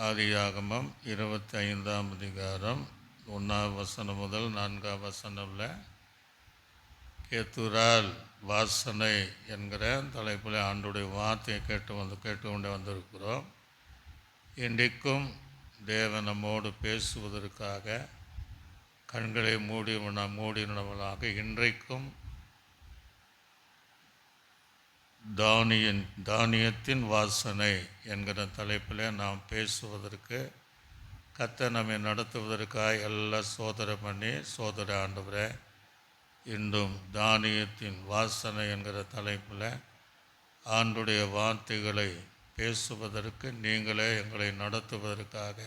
ஆதியாகமம் 25ஆம் அதிகாரம் 1ஆம் வசனம் முதல் 4ஆம் வசனம்ல கேத்துரால் வாசனை என்கிற தலைப்பில் ஆண்டுடைய வார்த்தையை கேட்டுக்கொண்டு வந்திருக்கிறோம். இன்றைக்கும் தேவன் நம்மோடு பேசுவதற்காக கண்களை மூடினவளாக இன்றைக்கும் தானியத்தின் வாசனை என்கிற தலைப்பில் நாம் பேசுவதற்கு கர்த்தர் நம்மை நடத்துவதற்காக எல்லாம் சோதனை பண்ணி ஆண்டவரே, இன்றும் தானியத்தின் வாசனை என்கிற தலைப்பில் ஆண்டுடைய வார்த்தைகளை பேசுவதற்கு நீங்களே எங்களை நடத்துவதற்காக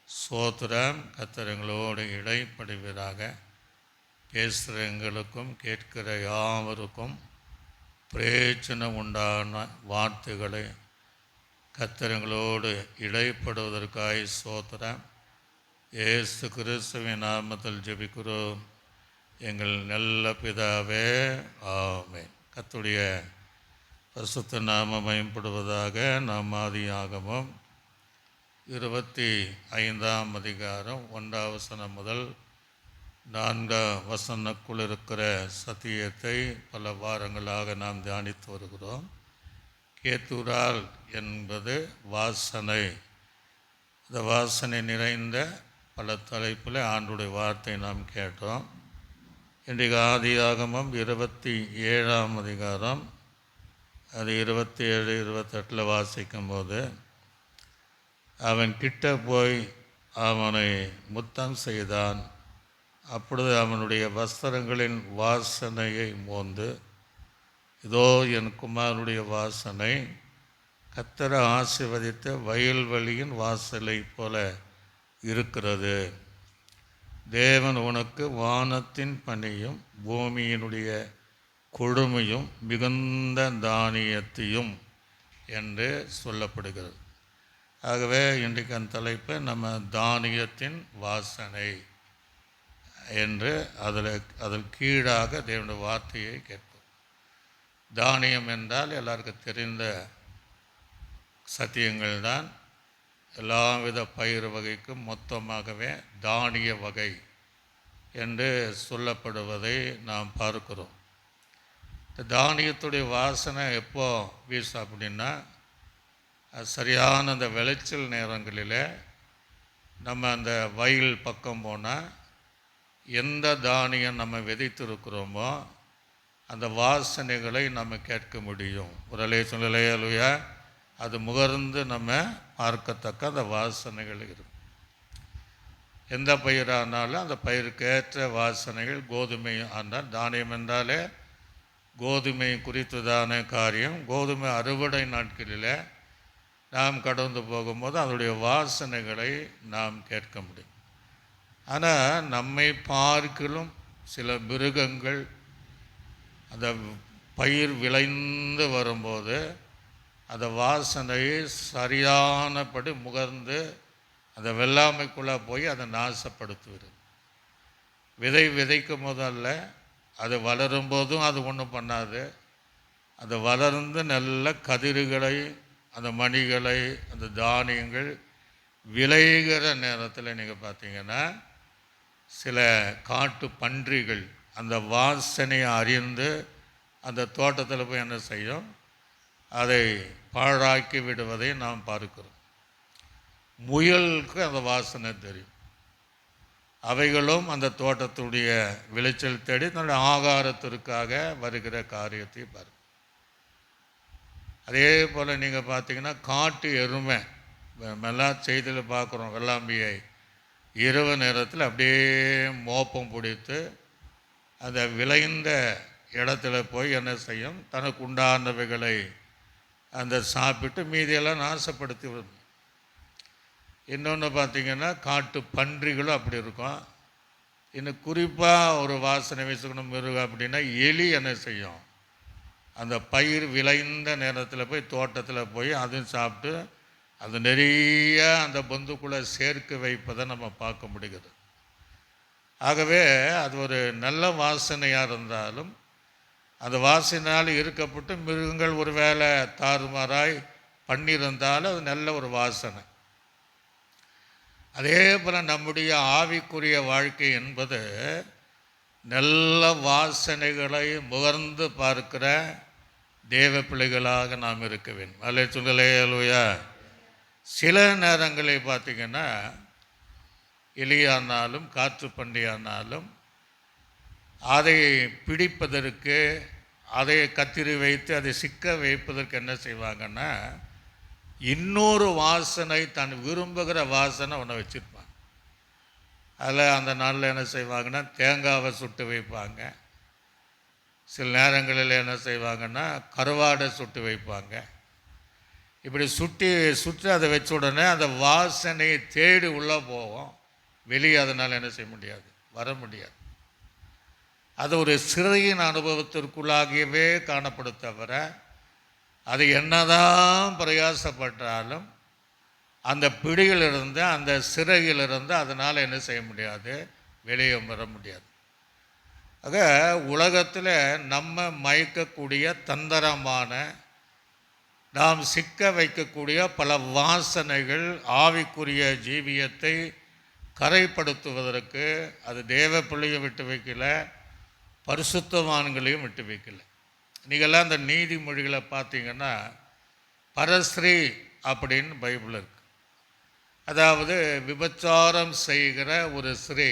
சோதரம். கர்த்தர் எங்களோடு இடைப்படுவீராக. பேசுகிற எங்களுக்கும் கேட்கிற யாவருக்கும் பிரயோஜனம் உண்டான வார்த்தைகளை கர்த்தர் எங்களோடு இடைப்படுவதற்காக சோத்திரம். இயேசு கிறிஸ்துவின் நாமத்தில் ஜெபிக்கிறோம் எங்கள் நல்ல பிதாவே, ஆமென். கர்த்தருடைய பரிசுத்த நாமம் மகிமைப்படுவதாக. நாம் ஆதியாகமம் 25ஆம் அதிகாரம் 1ஆம் வசனம் முதல் 4ஆம் வசனக்குள் இருக்கிற சத்தியத்தை பல வாரங்களாக நாம் தியானித்து வருகிறோம். கேத்துரால் என்பது வாசனை. அந்த வாசனை நிறைந்த பல தலைப்பில் ஆண்டுடைய வார்த்தை நாம் கேட்டோம். இன்றைக்கு ஆதியாகமம் 27ஆம் அதிகாரம் அது 27, 28 வாசிக்கும் போது, அவன் கிட்ட போய் அவனை முத்தம் செய்தான். அப்பொழுது அவனுடைய வஸ்திரங்களின் வாசனையை மோந்து, இதோ என் குமாரனுடைய வாசனை கர்த்தர் ஆசீர்வதித்த வயல்வெளியின் வாசலை போல இருக்கிறது. தேவன் உனக்கு வானத்தின் பனியும் பூமியினுடைய கொழுமையும் மிகுந்த தானியத்தையும் என்று சொல்லப்படுகிறது. ஆகவே இன்றைக்கு அந்த தலைப்பை நம்ம தானியத்தின் வாசனை என்று அதில் கீழாக தேவனுடைய வார்த்தையை கேட்போம். தானியம் என்றால் எல்லாருக்கும் தெரிந்த சத்தியங்கள் தான். எல்லாவித பயிர் வகைக்கும் மொத்தமாகவே தானிய வகை என்று சொல்லப்படுவதை நாம் பார்க்கிறோம். இந்த தானியத்துடைய வாசனை எப்போ வீசும் அப்படின்னா, சரியான அந்த விளைச்சல் நேரங்களில் நம்ம அந்த வயல் பக்கம் போனால் எந்த தானியம் நம்ம விதைத்திருக்கிறோமோ அந்த வாசனைகளை நம்ம கேட்க முடியும். ஒரு சொல்லலையா, அது முகர்ந்து நம்ம பார்க்கத்தக்க அந்த வாசனைகள் இருக்கும். எந்த பயிரானாலும் அந்த பயிருக்கேற்ற வாசனைகள். கோதுமை ஆனால் தானியம் என்றாலே கோதுமை குறித்ததான காரியம். கோதுமை அறுவடை நாட்களில் நாம் கடந்து போகும்போது அதனுடைய வாசனைகளை நாம் கேட்க முடியும். ஆனால் நம்மை பார்க்கலும் சில மிருகங்கள் அந்த பயிர் விளைந்து வரும்போது அந்த வாசனையை சரியானபடி முகர்ந்து அந்த வெள்ளாமைக்குள்ளே போய் அதை நாசப்படுத்துவது. விதைக்கும் போதல்ல, அது வளரும்போதும் அது ஒன்றும் பண்ணாது. அது வளர்ந்து நல்ல கதிர்களை, அந்த மணிகளை, அந்த தானியங்கள் விளைகிற நேரத்தில் நீங்கள் பார்த்தீங்கன்னா சில காட்டு பன்றிகள் அந்த வாசனையை அறிந்து அந்த தோட்டத்தில் போய் என்ன செய்யும், அதை பாழாக்கி விடுவதை நாம் பார்க்கிறோம். முயலுக்கு அந்த வாசனை தெரியும். அவைகளும் அந்த தோட்டத்துடைய விளைச்சல் தேடி தன்னுடைய ஆகாரத்திற்காக வருகிற காரியத்தை பாருங்கள். அதே போல் நீங்கள் பார்த்தீங்கன்னா காட்டு எருமை எல்லாம் செய்தியில் பார்க்குறோம். வெள்ளாம்பியை இரவு நேரத்தில் அப்படியே மோப்பம் பிடித்து அந்த விளைந்த இடத்துல போய் என்ன செய்யும், தனக்கு உண்டானவைகளை அந்த சாப்பிட்டு மீதியெல்லாம் நாசப்படுத்தி விடும். இன்னொன்று பார்த்திங்கன்னா காட்டு பன்றிகளும் அப்படி இருக்கும். இன்னும் குறிப்பாக ஒரு வாசனை வீசணும் மிருகம் அப்படின்னா எலி என்ன செய்யும், அந்த பயிர் விளைந்த நேரத்தில் போய் தோட்டத்தில் போய் அதுவும் சாப்பிட்டு அது நிறைய அந்த பந்துக்குள்ளே சேர்க்க வைப்பதை நம்ம பார்க்க முடிகிறது. ஆகவே அது ஒரு நல்ல வாசனையாக இருந்தாலும் அந்த வாசனையால் இருக்கப்பட்டு மிருகங்கள் ஒரு வேளை தாறுமாறாய் பண்ணியிருந்தாலும் அது நல்ல ஒரு வாசனை. அதே போல் நம்முடைய ஆவிக்குரிய வாழ்க்கை என்பது நல்ல வாசனைகளை முகர்ந்து பார்க்கிற தேவ பிள்ளைகளாக நாம் இருக்க வேண்டும். அல்ல சொல்லலையா? சில நேரங்களில் பார்த்திங்கன்னா எலியானாலும் காற்று பண்டியானாலும் அதை பிடிப்பதற்கு, அதை கத்திரி வைத்து அதை சிக்க வைப்பதற்கு என்ன செய்வாங்கன்னா, இன்னொரு வாசனை, தான் விரும்புகிற வாசனை ஒன்று வச்சுருப்பாங்க. அதில் அந்த நாளில் என்ன செய்வாங்கன்னா தேங்காவை சுட்டு வைப்பாங்க. சில நேரங்களில் என்ன செய்வாங்கன்னா கருவாடை சுட்டு வைப்பாங்க. இப்படி சுற்றி அதை வச்ச உடனே அந்த வாசனையை தேடி உள்ளே போவோம். வெளியே அதனால் என்ன செய்ய முடியாது, வர முடியாது. அது ஒரு சிறையின் அனுபவத்திற்குள்ளாகவே காணப்படும் தவிர, அது என்னதான் பிரயாசப்பட்டாலும் அந்த பிடியிலிருந்து, அந்த சிறையிலிருந்து அதனால் என்ன செய்ய முடியாது, வெளியே வர முடியாது. ஆக உலகத்தில் நம்ம மயக்கக்கூடிய தந்திரமான, நாம் சிக்க வைக்கக்கூடிய பல வாசனைகள் ஆவிக்குரிய ஜீவியத்தை கரைப்படுத்துவதற்கு அது தேவ பிள்ளையை விட்டு வைக்கல, பரிசுத்தவான்களையும் விட்டு வைக்கல. நீங்கள்லாம் அந்த நீதிமொழிகளை பார்த்தீங்கன்னா பரஸ்ரீ அப்படின்னு பைபிள் இருக்கு. அதாவது விபச்சாரம் செய்கிற ஒரு ஸ்ரீ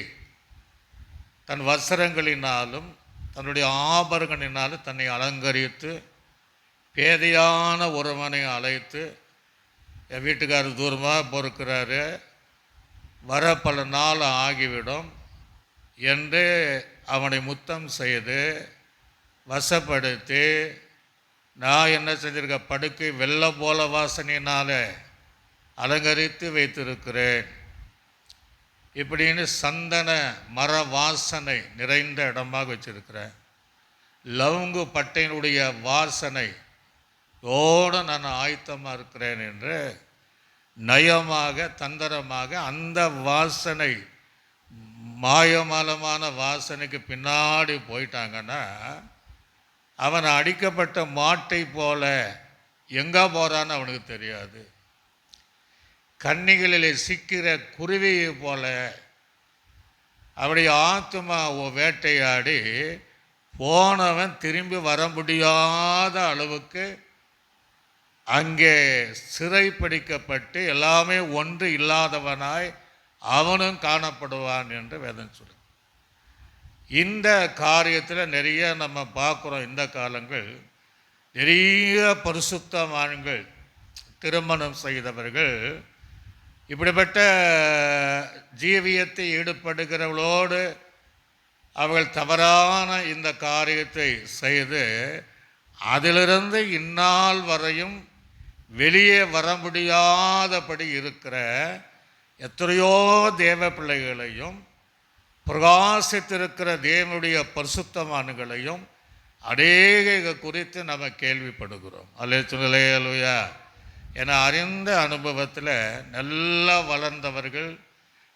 தன் வஸ்திரங்களினாலும் தன்னுடைய ஆபரணங்களினாலும் தன்னை அலங்கரித்து பேதையான ஒருவனை அழைத்து, என் வீட்டுக்காரர் தூரமாக பொறுக்கிறாரு, வர பல நாள் ஆகிவிடும் என்று அவனை முத்தம் செய்து வசப்படுத்தி, நான் என்ன செஞ்சிருக்க, படுக்கை வெள்ளை போல வாசனையினால் அலங்கரித்து வைத்திருக்கிறேன் இப்படின்னு சந்தன மர வாசனை நிறைந்த இடமாக வச்சிருக்கிறேன். லவங்கு பட்டையினுடைய வாசனை ஓடு நான் ஆயத்தமாக இருக்கிறேன் என்று நயமாக தந்திரமாக அந்த வாசனை மாயமாலமான வாசனைக்கு பின்னாடி போயிட்டாங்கன்னா அவன் அடிக்கப்பட்ட மாட்டை போல எங்கே போகிறான்னு அவனுக்கு தெரியாது. கன்னிகளிலே சிக்கிற குருவியை போல அவருடைய ஆத்மா வேட்டையாடி போனவன் திரும்பி வர முடியாத அளவுக்கு அங்கே சிறைப்பிடிக்கப்பட்டு எல்லாமே ஒன்று இல்லாதவனாய் அவனும் காணப்படுவான் என்று வேதம் சொல்லு. இந்த காரியத்தில் நிறைய நம்ம பார்க்குறோம். இந்த காலங்கள் நிறைய பரிசுத்தவான்கள், திருமணம் செய்தவர்கள் இப்படிப்பட்ட ஜீவியத்தை ஈடுபடுகிறவளோடு அவர்கள் தவறான இந்த காரியத்தை செய்து அதிலிருந்து இந்நாள் வரையும் வெளியே வர முடியாதபடி இருக்கிற எத்தனையோ தேவ பிள்ளைகளையும் பிரகாசித்திருக்கிற தேவனுடைய பரிசுத்தவான்களையும் அநேக குறித்து நம்ம கேள்விப்படுகிறோம். அல்லேலூயா. என அறிந்த அனுபவத்தில் நல்லா வளர்ந்தவர்கள்,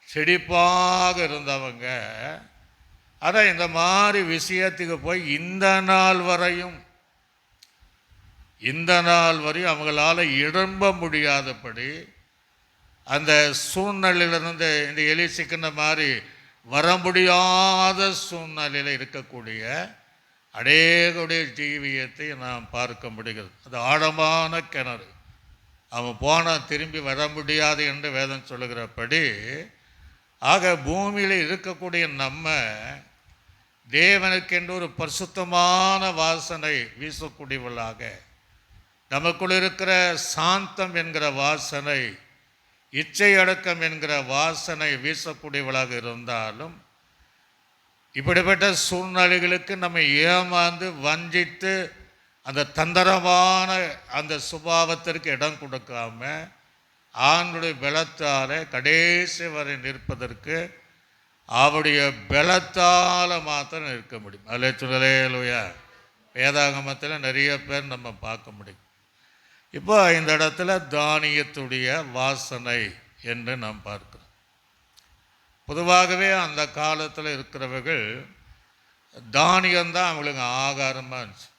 செழிப்பாக இருந்தவங்க, ஆனால் இந்த மாதிரி விஷயத்துக்கு போய் இந்த நாள் வரையும் அவங்களால எழும்ப முடியாதபடி அந்த சூழ்நிலையிலிருந்து இந்த எலி சிக்கின மாதிரி வர முடியாத சூழ்நிலையில் இருக்கக்கூடிய அநேகருடைய ஜீவியத்தை நாம் பார்க்க முடிகிறது. அது ஆழமான கிணறு. அவன் போனால் திரும்பி வர முடியாது என்று வேதம் சொல்லுகிறபடி, ஆக பூமியில் இருக்கக்கூடிய நம்ம தேவனுக்கென்று ஒரு பரிசுத்தமான வாசனை வீசக்கூடியவர்களாக, நமக்குள் இருக்கிற சாந்தம் என்கிற வாசனை, இச்சை அடக்கம் என்கிற வாசனை வீசக்கூடியவளாக இருந்தாலும் இப்படிப்பட்ட சூழ்நிலைகளுக்கு நம்ம ஏமாந்து வஞ்சித்து அந்த தந்திரமான அந்த சுபாவத்திற்கு இடம் கொடுக்காம ஆண்டுடைய பலத்தால் கடைசி வரை நிற்பதற்கு அவருடைய பலத்தால் மாத்திரம் நிற்க முடியும். அல்லேலூயா. வேதாகமத்தில் நிறைய பேர் நம்ம பார்க்க முடியும். இப்போ இந்த இடத்துல தானியத்துடைய வாசனை என்று நாம் பார்க்கிறோம். பொதுவாகவே அந்த காலத்தில் இருக்கிறவர்கள் தானியம்தான் அவங்களுக்கு ஆகாரமாக இருந்துச்சு.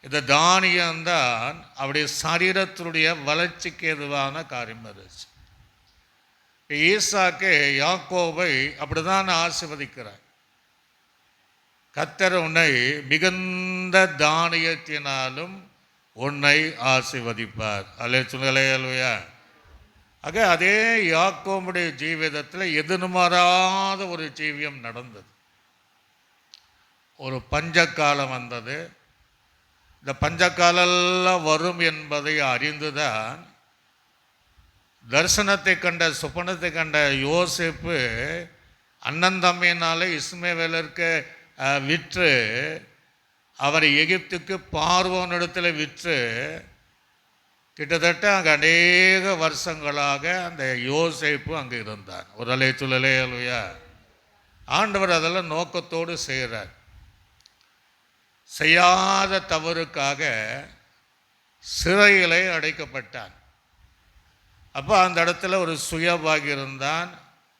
இந்த தானியம்தான் அவருடைய சரீரத்தினுடைய வளர்ச்சிக்கு எதுவான காரியமாக இருந்துச்சு. ஈசாக்கு யாக்கோபை அப்படிதான் ஆசீர்வதிக்கிறார். கர்த்தர் உன்னை மிகுந்த தானியத்தினாலும் உன்னை ஆசீர்வதிப்பார். அல்லேலூயா. ஆக அதே யாக்கோபுடைய ஜீவிதத்தில் எதிர்மாறாத ஒரு ஜீவியம் நடந்தது. ஒரு பஞ்சக்காலம் வந்தது. இந்த பஞ்சக்காலெல்லாம் வரும் என்பதை அறிந்துதான் தரிசனத்தை கண்ட சொப்பனத்தை கண்ட யோசேப்பு அண்ணன் தம்பியினால இஸ்மவேலருக்கு விற்று அவரை எகிப்துக்கு பார்வோனிடத்தில் விற்று கிட்டத்தட்ட அங்கே அநேக வருஷங்களாக அந்த யோசேப்பு அங்கே இருந்தார். ஒரு அல்லேலூயா. ஆண்டவர் அதெல்லாம் நோக்கத்தோடு செய்கிறார். செய்யாத தவறுக்காக சிறையிலே அடைக்கப்பட்டான். அப்போ அந்த இடத்துல ஒரு சுயபாகி இருந்தான்,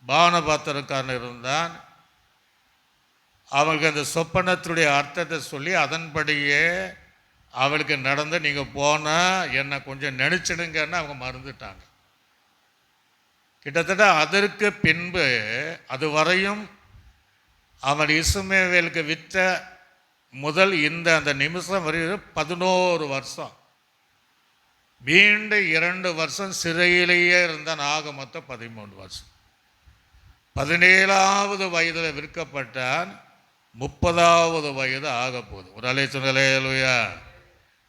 பானபாத்திரக்காரன் இருந்தான். அவளுக்கு அந்த சொப்பனத்துடைய அர்த்தத்தை சொல்லி அதன்படியே அவளுக்கு நடந்து நீங்கள் போனால் என்னை கொஞ்சம் நினச்சிடுங்கன்னு அவங்க மறந்துட்டாங்க. கிட்டத்தட்ட அதற்கு பின்பு அது வரையும் அவன் இஸ்மவேலுக்கு விற்ற முதல் அந்த நிமிஷம் வரையும் 11 வருஷம், மீண்டும் 2 வருஷம் சிறையிலேயே இருந்தான். ஆக மொத்தம் 13 வருஷம். 17வது வயதில் விற்கப்பட்டான். 30வது வயது ஆக போகுது. ஒரு அல்லேலூயா.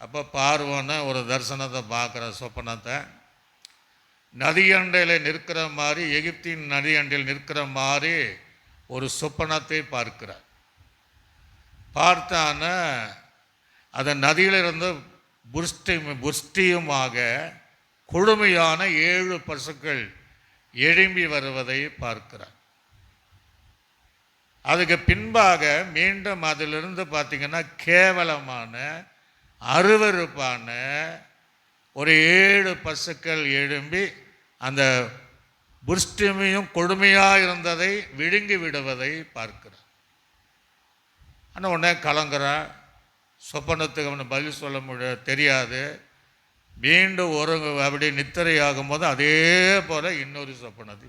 அப்போ பார்வோன்னு ஒரு தரிசனத்தை பார்க்குற சொப்பனத்தை நதியண்டையில் நிற்கிற மாதிரி, எகிப்தின் நதியண்டையில் நிற்கிற மாதிரி ஒரு சொப்பனத்தை பார்க்கிறார். பார்த்தான அந்த நதியிலிருந்து புஷ்டியுமாக கொடுமையான 7 பசுக்கள் எழும்பி வருவதை பார்க்கிறார். அதுக்கு பின்பாக மீண்டும் அதிலிருந்து பார்த்திங்கன்னா கேவலமான அருவருப்பான ஒரு 7 பசுக்கள் எழும்பி அந்த புஷ்டிமையும் கொடுமையாக இருந்ததை விழுங்கி விடுவதை பார்க்கிறார். ஆனால் உடனே கலங்குறான். சொப்பனத்துக்கு அவனை பதில் சொல்ல தெரியாது. மீண்டும் அப்படி நித்திரை ஆகும்போது அதே போல் இன்னொரு சொப்பனத்தை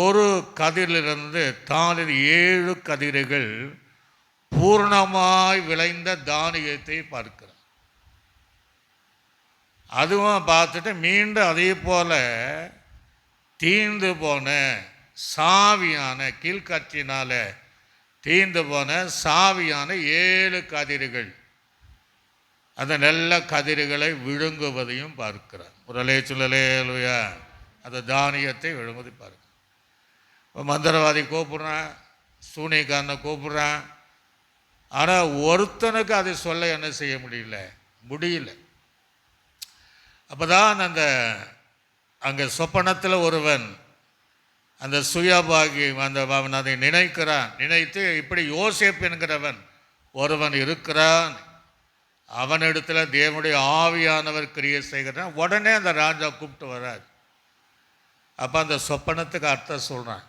ஒரு கதிரிலிருந்து தானில் 7 கதிர்கள் பூர்ணமாய் விளைந்த தானியத்தை பார்க்கிறார். அதுவும் பார்த்துட்டு மீண்டும் அதே போல் தீர்ந்து போன சாவியான கீழ்காற்றினால தீர்ந்து போன சாவியான 7 கதிர்கள் அந்த நல்ல கதிர்களை விழுங்குவதையும் பார்க்கிறார். ஒரு அல்லேலூயா. அந்த தானியத்தை விழுங்குவதை பார்க்க மந்திரவாதி கூப்பிட்றான், சூனியக்காரனை கூப்பிட்றான். ஆனால் ஒருத்தனுக்கு அதை சொல்ல என்ன செய்ய முடியல. அப்போ தான் அங்கே சொப்பனத்தில் ஒருவன் அந்த சுயபாகி அவன் அதை நினைத்து இப்படி யோசேப்பு என்கிறவன் ஒருவன் இருக்கிறான், அவனிடத்தில் தேவனுடைய ஆவியானவர் கிரியை செய்கிறான். உடனே அந்த ராஜா கூப்பிட்டு வர்றார். அப்போ அந்த சொப்பனத்துக்கு அர்த்தம் சொல்கிறான்.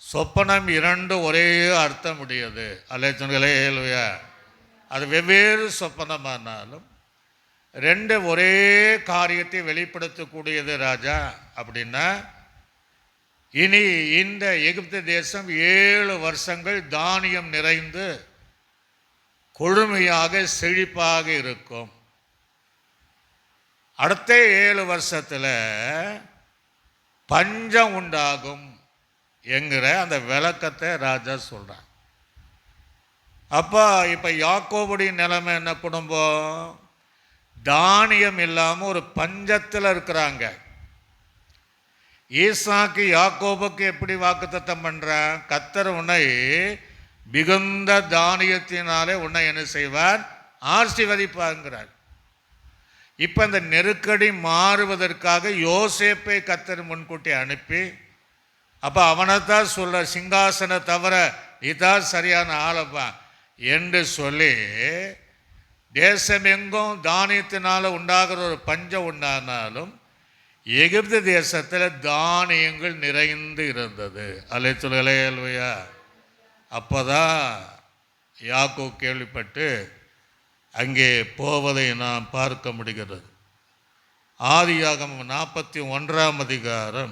சொப்பனம் 2 ஒரே அர்த்தம் உடையது. அல்லேலூயா. அது வெவ்வேறு சொப்பனமானாலும் 2 ஒரே காரியத்தை வெளிப்படுத்தக்கூடியது ராஜா. அப்படின்னா இனி இந்த எகிப்து தேசம் 7 வருஷங்கள் தானியம் நிறைந்து கொழுமையாக செழிப்பாக இருக்கும். அடுத்த 7 வருஷத்தில் பஞ்சம் உண்டாகும் என்கிற அந்த விளக்கத்தை ராஜா சொல்கிறான். அப்போ இப்போ யாக்கோபுடைய நிலைமை என்ன? குடும்பம் தானியம் இல்லாமல் ஒரு பஞ்சத்தில் இருக்கிறாங்க. ஈசாக்கு யாக்கோபுக்கு எப்படி வாக்குத்தத்தம் பண்ணுறான்? கர்த்தர் உன்னை மிகுந்த தானியத்தினாலே உன்னை என்ன செய்வார்? ஆசீர்வதிப்பாங்கிறார். இப்போ இந்த நெருக்கடி மாறுவதற்காக யோசேப்பை கர்த்தர் முன்கூட்டி அனுப்பி, அப்போ அவனைத்தான் சொல்ல, சிங்காசனை தவிர இதான் சரியான ஆளப்பா என்று சொல்லி, தேசம் எங்கும் தானியத்தினால் உண்டாகிற ஒரு பஞ்சம் உண்டானாலும் எகிப்து தேசத்தில் தானியங்கள் நிறைந்து இருந்தது. அல்லேலூயா. அப்போ தான் யாக்கோபு கேள்விப்பட்டு அங்கே போவதை நாம் பார்க்க முடிகிறது. ஆதியாகமம் 41ஆம் அதிகாரம்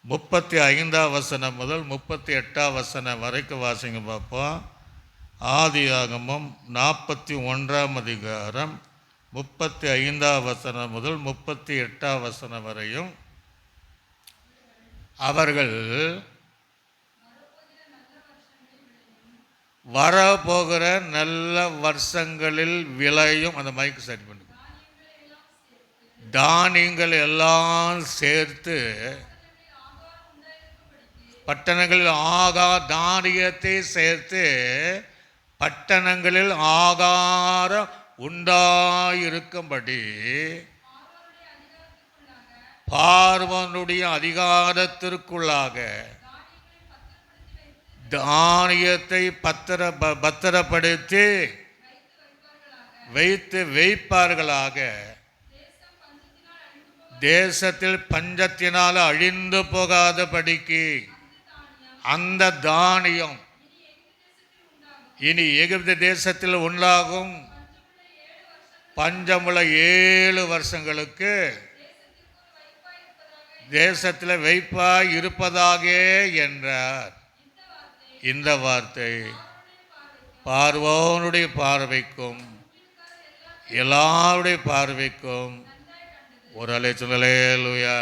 35ஆம் வசனம் முதல் 38ஆம் வசனம் வரைக்கும் வாசிங்க பார்ப்போம். ஆதியாகமம் 41ஆம் அதிகாரம் 35ஆம் வசனம் முதல் 38ஆம் வசனம் வரையும். அவர்கள் வரப்போகிற நல்ல வருஷங்களில் விளையும், அந்த மைக்கு சரி பண்ணு, தானியங்கள் எல்லாம் சேர்த்து பட்டணங்களில் தானியத்தை சேர்த்து பட்டணங்களில் ஆகாரம் உண்டாயிருக்கும்படி பார்வோனுடைய அதிகாரத்திற்குள்ளாக தானியத்தை பத்திரப்படுத்தி வைப்பார்களாக. தேசத்தில் பஞ்சத்தினால் அழிந்து போகாதபடிக்கு அந்த தானியம் இனி எகிப்து தேசத்தில் உண்டாகும் பஞ்சமுள்ள 7 வருஷங்களுக்கு தேசத்தில் வைப்பாய் இருப்பதாக என்றார். இந்த வார்த்தை பார்வோனுடைய பார்வைக்கும் எல்லாருடைய பார்வைக்கும் ஒரு அல்லேலூயா.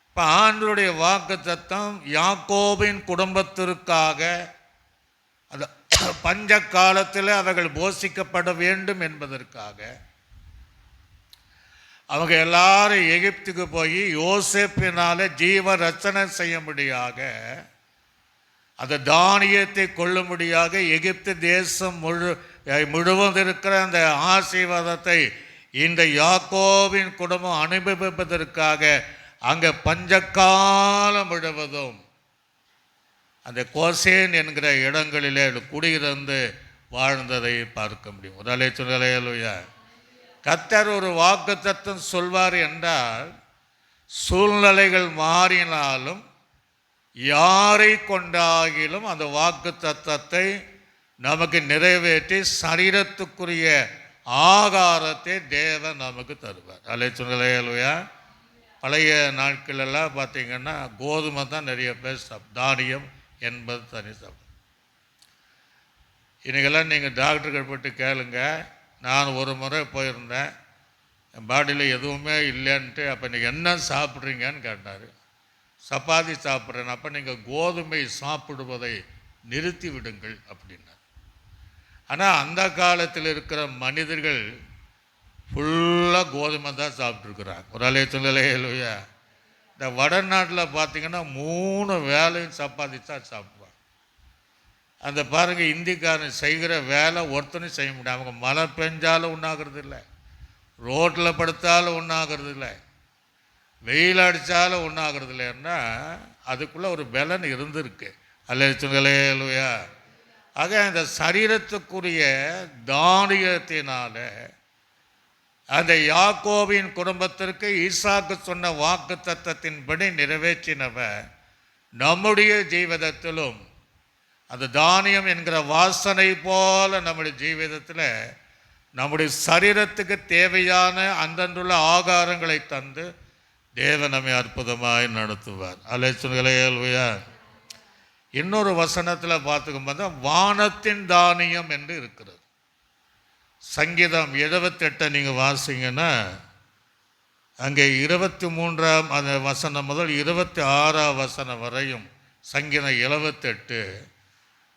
இப்போ ஆண்டவருடைய வாக்குத்தத்தம் யாக்கோபின் குடும்பத்திற்காக அது பஞ்ச காலத்தில் அவர்கள் போஷிக்கப்பட வேண்டும் என்பதற்காக அவங்க எல்லாரும் எகிப்துக்கு போய் யோசேப்பினால ஜீவ ரச்சனை செய்யும்படியாக அந்த தானியத்தை கொள்ளும்படியாக எகிப்து தேசம் முழுவதும் இருக்கிற அந்த ஆசீர்வாதத்தை இந்த யாக்கோபின் குடும்பம் அனுபவிப்பதற்காக அங்கே பஞ்சக்காலம் முழுவதும் அந்த கோசேன் என்கிற இடங்களிலே குடியிருந்து வாழ்ந்ததை பார்க்க முடியும். ஒரு அல்லேலூயா. கர்த்தர் ஒரு வாக்குத்தத்தம் சொல்வார் என்றால் சூழ்நிலைகள் மாறினாலும் யாரை கொண்டாகிலும் அந்த வாக்குத்தத்தத்தை நமக்கு நிறைவேற்றி சரீரத்துக்குரிய ஆகாரத்தை தேவன் நமக்கு தருவார். அல்லேலூயா. பழைய நாட்களெல்லாம் பார்த்திங்கன்னா கோதுமை தான் நிறைய பேர் தானியம் என்பது தனி சாப்பிடும். இன்றைக்கெல்லாம் நீங்கள் டாக்டர்கள் போட்டு கேளுங்க. நான் ஒரு முறை போயிருந்தேன், என் பாடியில் எதுவுமே இல்லைன்ட்டு. அப்போ நீங்கள் என்ன சாப்பிட்றீங்கன்னு கேட்டார். சப்பாத்தி சாப்பிட்றேன். அப்போ நீங்கள் கோதுமை சாப்பிடுவதை நிறுத்தி விடுங்கள் அப்படின்னார். ஆனால் அந்த காலத்தில் இருக்கிற மனிதர்கள் ஃபுல்லாக கோதுமை தான் சாப்பிட்ருக்குறாங்க. ஒரு அல்லேலூயா. இந்த வடநாட்டில் பார்த்திங்கன்னா 3 வேளையும் சப்பாத்தி தான் சாப்பிடுவாங்க. அந்த பாருங்கள், இந்திக்காரன் செய்கிற வேலை ஒருத்தனும் செய்ய முடியாது. அவங்க மழை பெஞ்சாலும் ஒன்றாகிறது இல்லை, ரோட்டில் படுத்தாலும் ஒன்றாகிறது இல்லை, வெயில் அடித்தாலும் ஒன்றாகிறது இல்லைன்னா அதுக்குள்ளே ஒரு பலன் இருந்திருக்கு. அல்லேலூயா. ஆக அந்த சரீரத்துக்குரிய தானியத்தினால அந்த யாக்கோபின் குடும்பத்திற்கு ஈசாக்கு சொன்ன வாக்கு தத்தத்தின்படி நிறைவேற்றினவர் நம்முடைய ஜீவிதத்திலும் அந்த தானியம் என்கிற வாசனை போல நம்முடைய ஜீவிதத்தில் நம்முடைய சரீரத்துக்கு தேவையான அந்தன்றுள்ள ஆகாரங்களை தந்து தேவன் நம்மை அற்புதமாய் நடத்துவார். அல்லேலூயா. இன்னொரு வசனத்தில் பார்த்துக்கும் போது வானத்தின் தானியம் என்று இருக்கிறது. சங்கீதம் 78 நீங்கள் வாசிங்கன்னா அங்கே 23ஆம் அந்த வசனம் முதல் 26ஆம் வசனம் வரையும், சங்கீதம் 78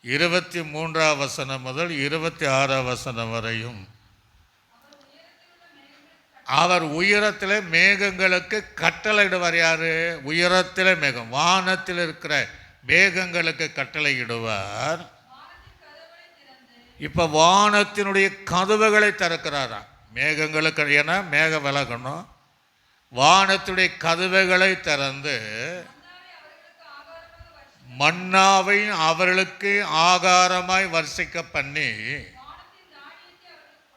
23ஆம் வசனம் முதல் 26ஆம் வசனம் வரையும், அவர் உயரத்தில் மேகங்களுக்கு கட்டளையிடுவார். யார்? உயரத்தில் மேகம், வானத்தில் இருக்கிற மேகங்களுக்கு கட்டளையிடுவார். இப்போ வானத்தினுடைய கதவுகளை திறக்கிறாரா மேகங்களுக்கு. ஏன்னா மேகம் விலகணும். வானத்துடைய கதவுகளை திறந்து மன்னாவை அவர்களுக்கு ஆகாரமாய் வர்ஷிக்க பண்ணி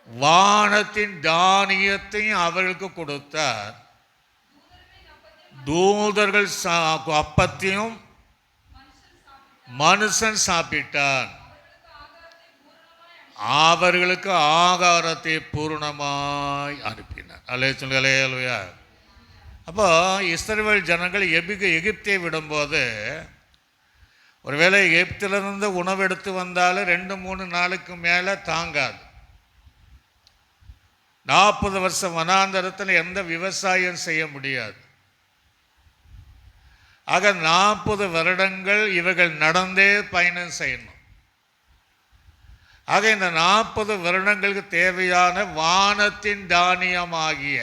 வானத்தின் தானியத்தையும் அவர்களுக்கு கொடுத்தார். தூதர்கள் அப்பத்தையும் மனுஷன் சாப்பிட்டான். அவர்களுக்கு ஆகாரத்தை பூரணமாய் அனுப்பினார். அல்லேலூயா. அப்போ இஸ்ரவேல் ஜனங்கள் எகிப்தை விடும்போது, ஒருவேளை எகிப்திலிருந்து உணவு எடுத்து வந்தாலும் 2-3 நாளுக்கு மேலே தாங்காது. 40 வருஷம் வனாந்தரத்தில் எந்த விவசாயம் செய்ய முடியாது. ஆக 40 வருடங்கள் இவர்கள் நடந்தே பயணம் செய்யணும். ஆக இந்த 40 வருடங்களுக்கு தேவையான வானத்தின் தானியமாகிய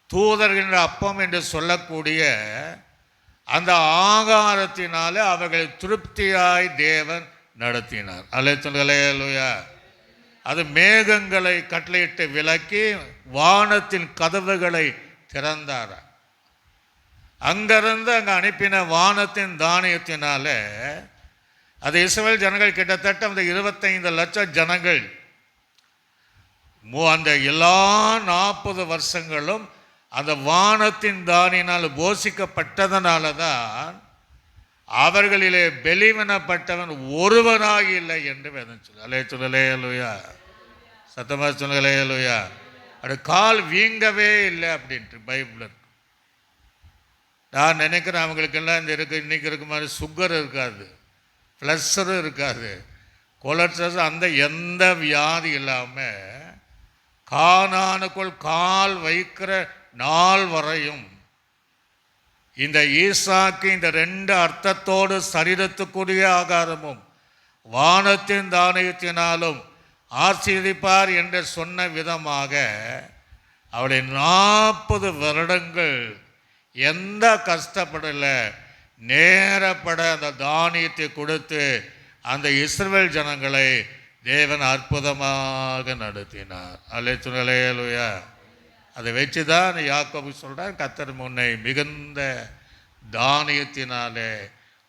தூதர்களின் அப்பம் என்று சொல்லக்கூடிய அந்த ஆகாரத்தினால அவர்களை திருப்தியாய் தேவன் நடத்தினார். அல்லேலூயா. அது மேகங்களை கட்டளையிட்டு விலக்கி வானத்தின் கதவுகளை திறந்தார். அங்கிருந்து அங்கே அனுப்பின வானத்தின் தானியத்தினால அது இஸ்ரவேல் ஜனங்கள் கிட்டத்தட்ட அந்த 25 லட்சம் ஜனங்கள் அந்த எல்லா 40 வருஷங்களும் அந்த வானத்தின் தானியினால் போஷிக்கப்பட்டதனால தான் அவர்களிலே பெலிவனப்பட்டவன் ஒருவனாக இல்லை என்று வேதம் சொல்லு. அல்லேலூயா. சத்தமாக சொல்லுங்க. அல்லேலூயா. அது கால் வீங்கவே இல்லை அப்படின்ட்டு பைபிள் இருக்கு. நான் நினைக்கிறேன் அவங்களுக்கெல்லாம் இன்னைக்கு இருக்க மாதிரி சுகர் இருக்காது, ப்ளஸ்ஸரும் இருக்காது, கொலஸ்ட்ரால், அந்த எந்த வியாதி இல்லாமல் கானானுக்குள் கால் வைக்கிற நாள் வரையும் இந்த ஈசாக்கு இந்த 2 அர்த்தத்தோடு சரீரத்துக்குரிய ஆகாரமும் வானத்தின் தானியத்தினாலும் ஆசீர்வதிப்பார் என்று சொன்ன விதமாக அவருடைய 40 வருடங்கள் எந்த கஷ்டப்படலை, நேரப்பட அந்த தானியத்தை கொடுத்து அந்த இஸ்ரவேல் ஜனங்களை தேவன் அற்புதமாக நடத்தினார். அல்லேலூயா. அதை வச்சு தான் யாக்கோபு சொல்கிறான், கர்த்தர் உன்னை மிகுந்த தானியத்தினாலே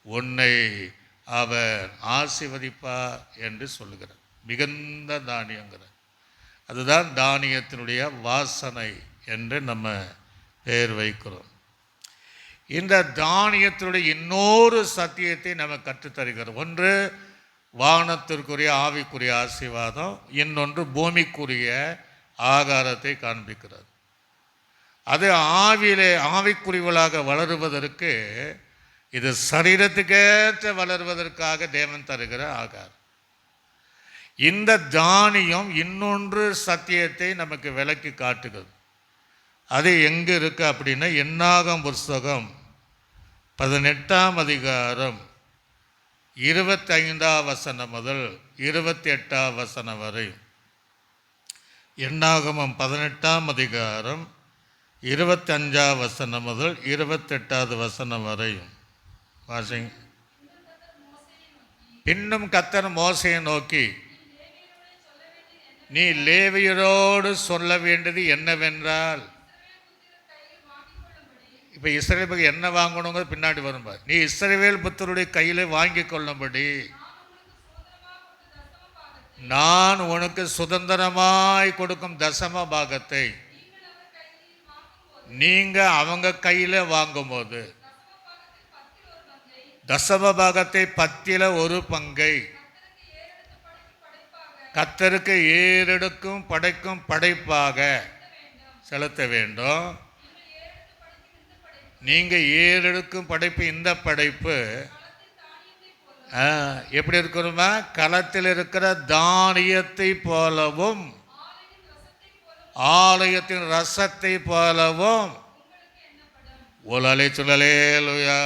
உன்னை அவர் ஆசீர்வதிப்பார் என்று சொல்லுகிறார். மிகுந்த தானியங்கிறார். அதுதான் தானியத்தினுடைய வாசனை என்று நம்ம பெயர் வைக்கிறோம். இந்த தானியத்தினுடைய இன்னொரு சத்தியத்தை நம்ம கற்றுத்தருகிறோம். ஒன்று வானத்திற்குரிய ஆவிக்குரிய ஆசீர்வாதம், இன்னொன்று பூமிக்குரிய ஆகாரத்தை காண்பிக்கிறது. அது ஆவிக்குரியவளாக வளருவதற்கு, இது சரீரத்துக்கேற்ற வளருவதற்காக தேவன் தருகிற ஆகாரம். இந்த தானியம் இன்னொன்று சத்தியத்தை நமக்கு விளக்கி காட்டுகிறது. அது எங்கே இருக்கு அப்படின்னா, என்னாகமம் புஸ்தகம் 18ஆம் அதிகாரம் 25ஆம் வசனம் முதல் 28ஆம் வசனம் வரை. என்னாகமம் 18ஆம் அதிகாரம் 25ஆம் வசனம் முதல் 28ஆவது வசனம் வரை வாசிங்க. பின்னும் கர்த்தர் மோசேயை நோக்கி, நீ லேவியரோடு சொல்ல வேண்டியது என்னவென்றால், இப்போ இஸ்ரவேலுக்கு என்ன வாங்கணுங்க பின்னாடி வரும்பார். நீ இஸ்ரவேல் புத்தருடைய கையில் வாங்கி கொள்ளும்படி நான் உனக்கு சுதந்திரமாய் கொடுக்கும் தசம பாகத்தை நீங்க அவங்க கையில் வாங்கும்போது, தசம பாகத்தை 10ல் 1 பங்கை கர்த்தருக்கு ஏறெடுக்கும் படைக்கும் படைப்பாக செலுத்த வேண்டும். நீங்க ஏறெடுக்கும் படைப்பு, இந்த படைப்பு எப்படி இருக்கணுமா? களத்தில் இருக்கிற தானியத்தை போலவும் ஆலயத்தின் ரசத்தை போலவும். ஓலாலே சொல்லலேலுயா.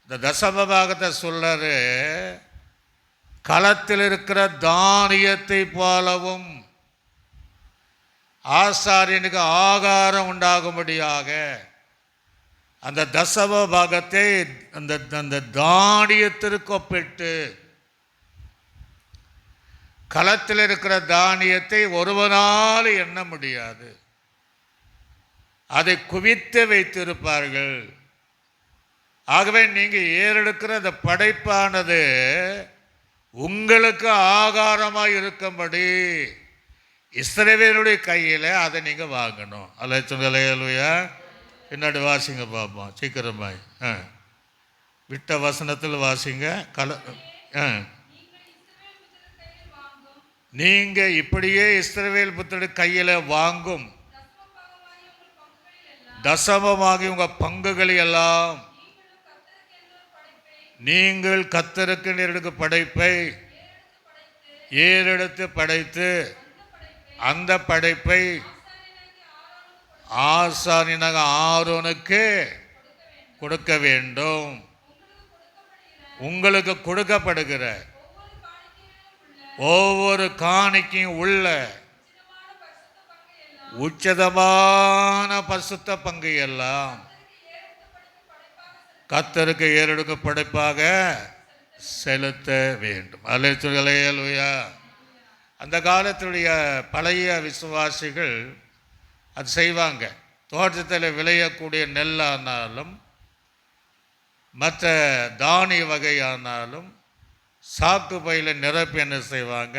இந்த தசமபாகத்தை சொல்றாரு, களத்தில் இருக்கிற தானியத்தை போலவும் ஆசாரியனுக்கு ஆகாரம் உண்டாகும்படியாக அந்த தசம பாகத்தை அந்த தானியத்திற்கு ஒப்பிட்டு, களத்தில் இருக்கிற தானியத்தை ஒருவனால் எண்ண முடியாது, அதை குவித்து வைத்திருப்பார்கள். ஆகவே நீங்கள் ஏறெடுக்கிற அந்த படைப்பானது உங்களுக்கு ஆகாரமாக இருக்கும்படி இஸ்ரவேலுடைய கையில் அதை நீங்கள் வாங்கணும். அல்லேலூயா. பின்னாடி வாசிங்க பார்ப்போம் சீக்கிரமாய். விட்ட வசனத்தில் வாசிங்க. நீங்கள் இப்படியே இஸ்ரவேல் புத்திரர் கையில் வாங்கும் தசமமாகி உங்கள் பங்குகளை எல்லாம் நீங்கள் கர்த்தருக்கு நேரடிக்கு படைப்பை ஏறெடுத்து படைத்து அந்த படைப்பை ஆசாரியனாக ஆரோனுக்கு கொடுக்க வேண்டும். உங்களுக்கு கொடுக்கப்படுகிற ஒவ்வொரு காணிக்கையும் உள்ள உச்சதமான பரிசுத்த பங்கு எல்லாம் கர்த்தருக்கு ஏறெடுக்க படைப்பாக செலுத்த வேண்டும். அல்லேலூயா. அந்த காலத்துடைய பழைய விசுவாசிகள் அது செய்வாங்க. தோட்டத்தில் விளையக்கூடிய நெல்லானாலும் மற்ற தானிய வகையானாலும் சாக்கு பையில் நிரப்பி என்ன செய்வாங்க,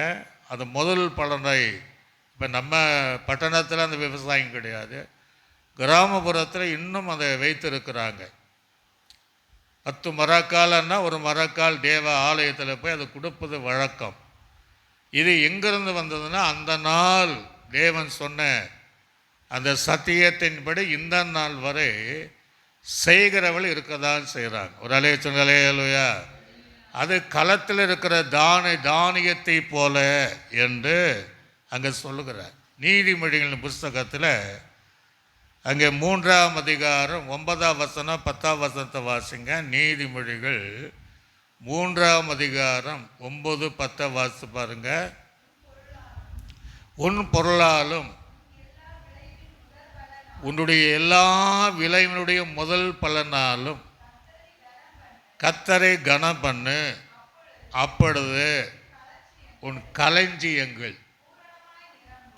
அது முதல் பலனை. இப்போ நம்ம பட்டணத்தில் அந்த விவசாயம் கிடையாது, கிராமப்புறத்தில் இன்னும் அதை வைத்திருக்கிறாங்க. 10 மரக்கால்னா ஒரு மரக்கால் தேவ ஆலயத்தில் போய் அதை கொடுப்பது வழக்கம். இது எங்கிருந்து வந்ததுன்னா, அந்த நாள் தேவன் சொன்ன அந்த சத்தியத்தின்படி இந்த நாள் வரை செய்கிறவள் இருக்கதான் செய்கிறாங்க. ஒரு அலையா. அது களத்தில் இருக்கிற தானியத்தை போல என்று அங்கே சொல்லுகிறார். நீதிமொழிகளின் புஸ்தகத்தில் அங்கே 3ஆம் அதிகாரம் 9ஆம் வசனம் 10ஆம் வசனத்தை வாசிங்க. நீதிமொழிகள் 3ஆம் அதிகாரம் 9, 10 வாசித்து பாருங்க. உன் பொருளாலும் உன்னுடைய எல்லா விளைவினுடைய முதல் பலனாலும் கர்த்தரை கனம் பண்ணு, அப்பொழுது உன் களஞ்சியங்கள்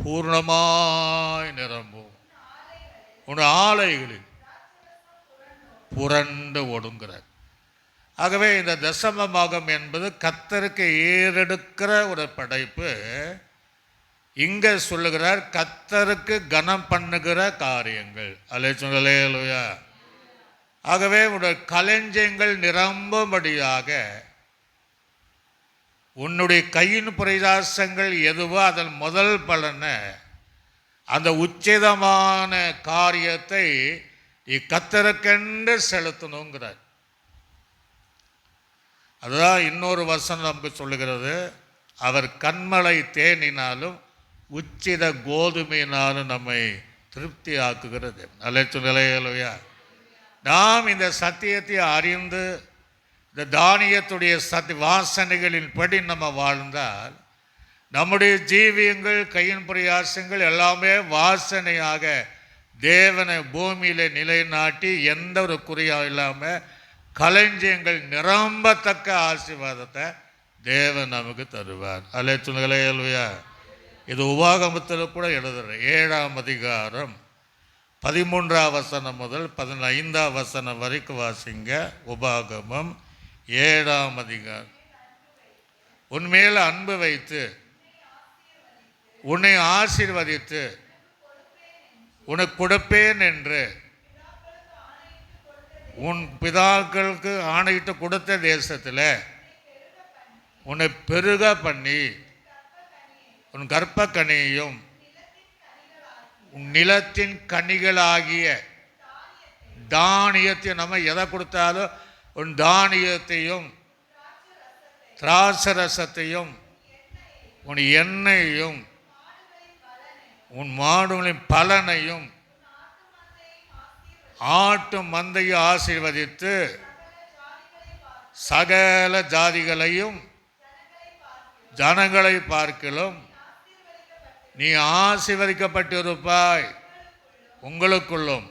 பூர்ணமாய் நிரம்பும், உன் ஆலைகளில் புரண்டு ஒடுங்கிறார். ஆகவே இந்த தசம பாகம் என்பது கர்த்தருக்கு ஏறெடுக்கிற ஒரு படைப்பு. இங்கே சொல்லுகிறார் கர்த்தருக்கு கனம் பண்ணுகிற காரியங்கள். அல்லேலூயா. ஆகவே உன்னுடைய களஞ்சியங்கள் நிரம்பும்படியாக உன்னுடைய கையின் பிரயாசங்கள் எதுவோ அதன் முதல் பலனை, அந்த உச்சிதமான காரியத்தை கர்த்தருக்கென்று செலுத்தணுங்கிறார். அதுதான் இன்னொரு வசனம் நமக்கு சொல்லுகிறது, அவர் கண்மலை தேனினாலும் உச்சித கோதுமையினாலும் நம்மை திருப்தி ஆக்குகிறது. அல்லேலூயா. நாம் இந்த சத்தியத்தை அறிந்து இந்த தானியத்துடைய வாசனைகளின் படி நம்ம வாழ்ந்தால் நம்முடைய ஜீவியங்கள் கையின் பிரயாசங்கள் எல்லாமே வாசனையாக தேவனை பூமியில் நிலைநாட்டி எந்த ஒரு குறையாக இல்லாமல் களஞ்சியங்கள் நிரம்பத்தக்க ஆசீர்வாதத்தை தேவன் நமக்கு தருவார். அல்லேலூயா. இது உபாகமத்தில் கூட எழுதுகிற 7ஆம் அதிகாரம் 13ஆம் வசனம் முதல் 15ஆம் வசனம் வரைக்கும் வாசிங்க. உபாகமம் 7ஆம் அதிகாரம். உன்மேல் அன்பு வைத்து உன்னை ஆசீர்வதித்து உனக்கு கொடுப்பேன் என்று உன் பிதாக்களுக்கு ஆணையிட்டு கொடுத்த தேசத்தில் உன்னை பெருக பண்ணி உன் கற்ப கனியையும் உன் நிலத்தின் கனிகளாகிய தானியத்தை, நம்ம எதை கொடுத்தாலும் உன் தானியத்தையும் திராட்சரசத்தையும் உன் எண்ணெயையும் உன் மாடுகளின் பலனையும் ஆட்டு மந்தையை ஆசீர்வதித்து சகல ஜாதிகளையும் ஜனங்களை பார்க்கிலும் நீ ஆசீர்வதிக்கப்பட்டிருப்பாய். உங்களுக்குள்ளும்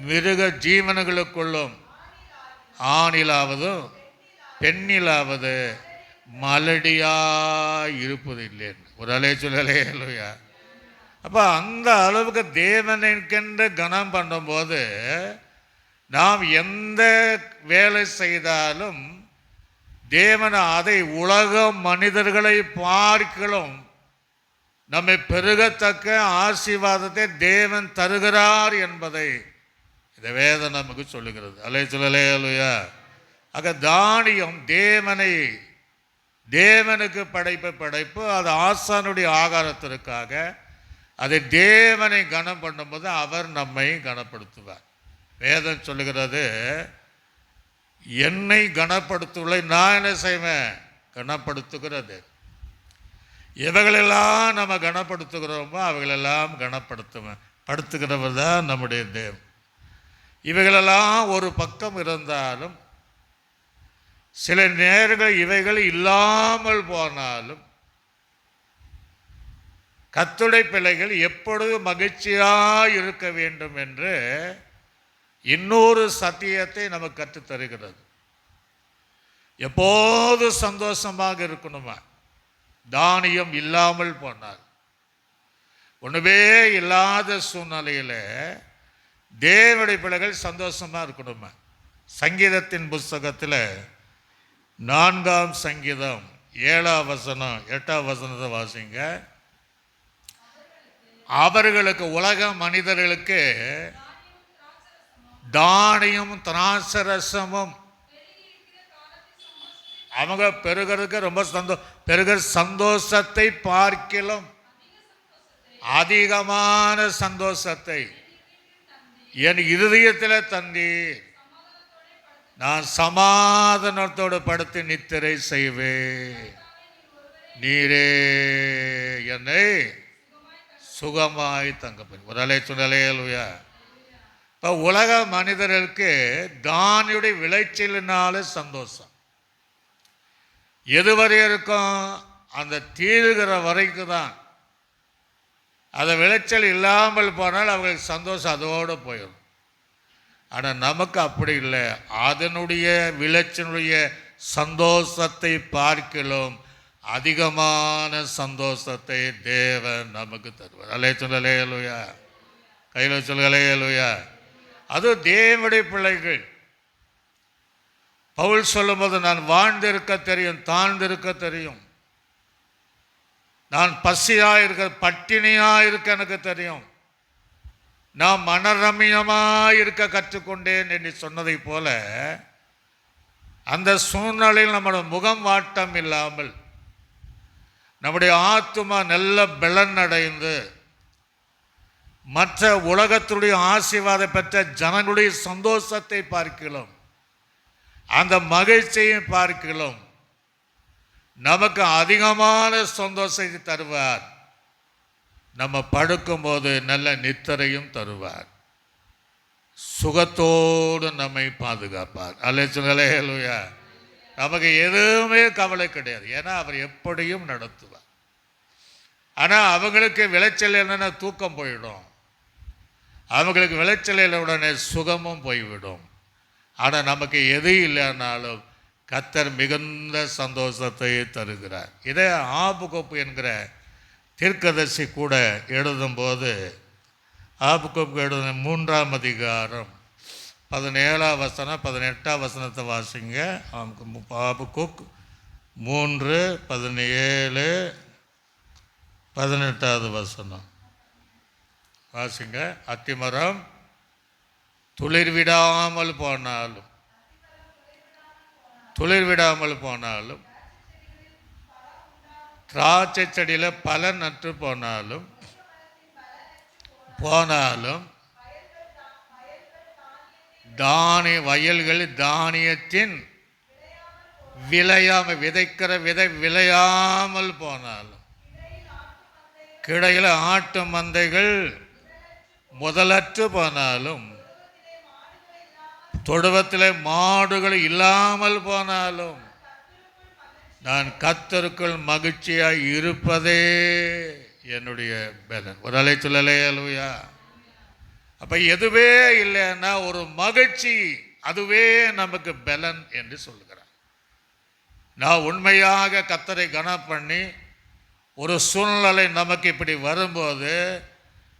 மிருக ஜீவன்களுக்குள்ளும் ஆணிலாவதும் பெண்ணிலாவது மலடியாய் இருப்பதில்லை. ஒரு அல்லேலூயா. அப்போ அந்த அளவுக்கு தேவனுக்கென்று கனம் பண்ணும்போது நாம் எந்த வேலை செய்தாலும் தேவன் அதை உலக மனிதர்களை பார்க்கிலும் நம்மை பெருகத்தக்க ஆசீர்வாதத்தை தேவன் தருகிறார் என்பதை இந்த வேதம் நமக்கு சொல்லுகிறது. அல்லேலூயா. ஆக தானியம் தேவனை தேவனுக்கு படைப்பு அது ஆசானுடைய ஆகாரத்திற்காக. அதை தேவனை கனம் பண்ணும்போது அவர் நம்மை கனப்படுத்துவார். வேதம் சொல்லுகிறது, என்னை கனப்படுத்துவதை நான் என்ன செய்வேன்? கனப்படுத்துகிறது. எவைகளெல்லாம் நம்ம கனப்படுத்துகிறோமோ அவைகளெல்லாம் படுத்துகிறவர் தான் நம்முடைய தேவன். இவைகளெல்லாம் ஒரு பக்கம் இருந்தாலும் சில நேரங்கள் இவைகள் இல்லாமல் போனாலும் கர்த்தருடைய பிள்ளைகள் எப்பொழுது மகிழ்ச்சியாக இருக்க வேண்டும் என்று இன்னொரு சத்தியத்தை நமக்கு கற்றுத்தருகிறது. எப்போது சந்தோஷமாக இருக்கணுமா? தானியம் இல்லாமல் போனால், ஒன்றுமே இல்லாத சூழ்நிலையில் தேவனுடைய பிள்ளைகள் சந்தோஷமாக இருக்கணுமா? சங்கீதத்தின் புஸ்தகத்தில் 4ஆம் சங்கீதம் 7ஆம் வசனம் 8ஆம் வசனத்தை வாசிங்க. அவர்களுக்கு, உலக மனிதர்களுக்கு தானியம் திராட்சரசமும் அவங்க பெருகிறதுக்கு ரொம்ப பெருகிற சந்தோஷத்தை பார்க்கிலும் அதிகமான சந்தோஷத்தை என் இருதயத்தில் தந்தீர். நான் சமாதானத்தோடு படுத்து நித்திரை செய்வேன். நீரே என்னை சுகமாய் தங்கப்பேன். ஒரு அலை சுடலையா. இப்போ உலக மனிதர்களுக்கு தானியுடைய விளைச்சலினால சந்தோஷம். எதுவரை இருக்கும்? அந்த தீருகிற வரைக்கும் தான். அந்த விளைச்சல் இல்லாமல் போனால் அவங்களுக்கு சந்தோஷம் அதோடு போயிடும். ஆனால் நமக்கு அப்படி இல்லை. அதனுடைய விளைச்சலுடைய சந்தோஷத்தை பார்க்கிலும் அதிகமான சந்தோஷத்தை தேவன் நமக்கு தருவார். அலே சொல்லலையா, கையில் சொல்லலையா. அது தேவனுடைய பிள்ளைகள். பவுல் சொல்லும்போது, நான் வாழ்ந்திருக்க தெரியும், தாழ்ந்திருக்க தெரியும், நான் பசியாக இருக்க பட்டினியாக இருக்க எனக்கு தெரியும், நான் மனரமியமாக இருக்க கற்றுக்கொண்டேன் என்று சொன்னதை போல அந்த சூழ்நிலையில் நம்முடைய முகம் வாட்டம் இல்லாமல் நம்முடைய ஆத்துமா நல்ல பலன் அடைந்து மற்ற உலகத்துடைய ஆசீர்வாதம் பெற்ற ஜனங்களுடைய சந்தோஷத்தை பார்க்கலாம், அந்த மகிழ்ச்சியை பார்க்கலாம், நமக்கு அதிகமான சந்தோஷத்தை தருவார். நம்ம படுக்கும்போது நல்ல நித்திரையும் தருவார். சுகத்தோடு நம்மை பாதுகாப்பார். அல்லேலூயா. நமக்கு எதுவுமே கவலை கிடையாது. ஏன்னா அவர் எப்படியும் நடத்துவார். ஆனால் அவங்களுக்கு விளைச்சல் என்னென்ன தூக்கம் போயிடும், அவங்களுக்கு விளைச்சல் உடனே சுகமும் போய்விடும். ஆனால் நமக்கு எது இல்லைனாலும் கர்த்தர் மிகுந்த சந்தோஷத்தை தருகிறார். இதே ஆபுக்கோப்பு என்கிற தீர்க்கதரிசி கூட எழுதும்போது, ஆபுக்கோப்பு எழுதும் 3ஆம் அதிகாரம் 17ஆம் வசனம் 18ஆம் வசனத்தை வாசிங்க. ஆபுக்கோப் 3 17 18ஆவது வசனம் வாசிங்க. அத்திமரம் துளிர் விடாமல் போனாலும் திராட்சை செடியில் பலன் நட்டு போனாலும் வயல்கள் தானியத்தின் விதைக்கிற விதை விளையாமல் போனாலும், கிடையில் ஆட்டு மந்தைகள் முதலற்று போனாலும், தொழுவத்தில் மாடுகள் இல்லாமல் போனாலும், நான் கர்த்தருக்குள் மகிழ்ச்சியாய் இருப்பதே என்னுடைய பலன். ஒரு அலை சொல்லலையா. அப்போ எதுவே இல்லைன்னா ஒரு மகிழ்ச்சி, அதுவே நமக்கு பலன் என்று சொல்லுகிறார். நான் உண்மையாக கர்த்தரை கனம் பண்ணி ஒரு சூழ்நிலை நமக்கு இப்படி வரும்போது,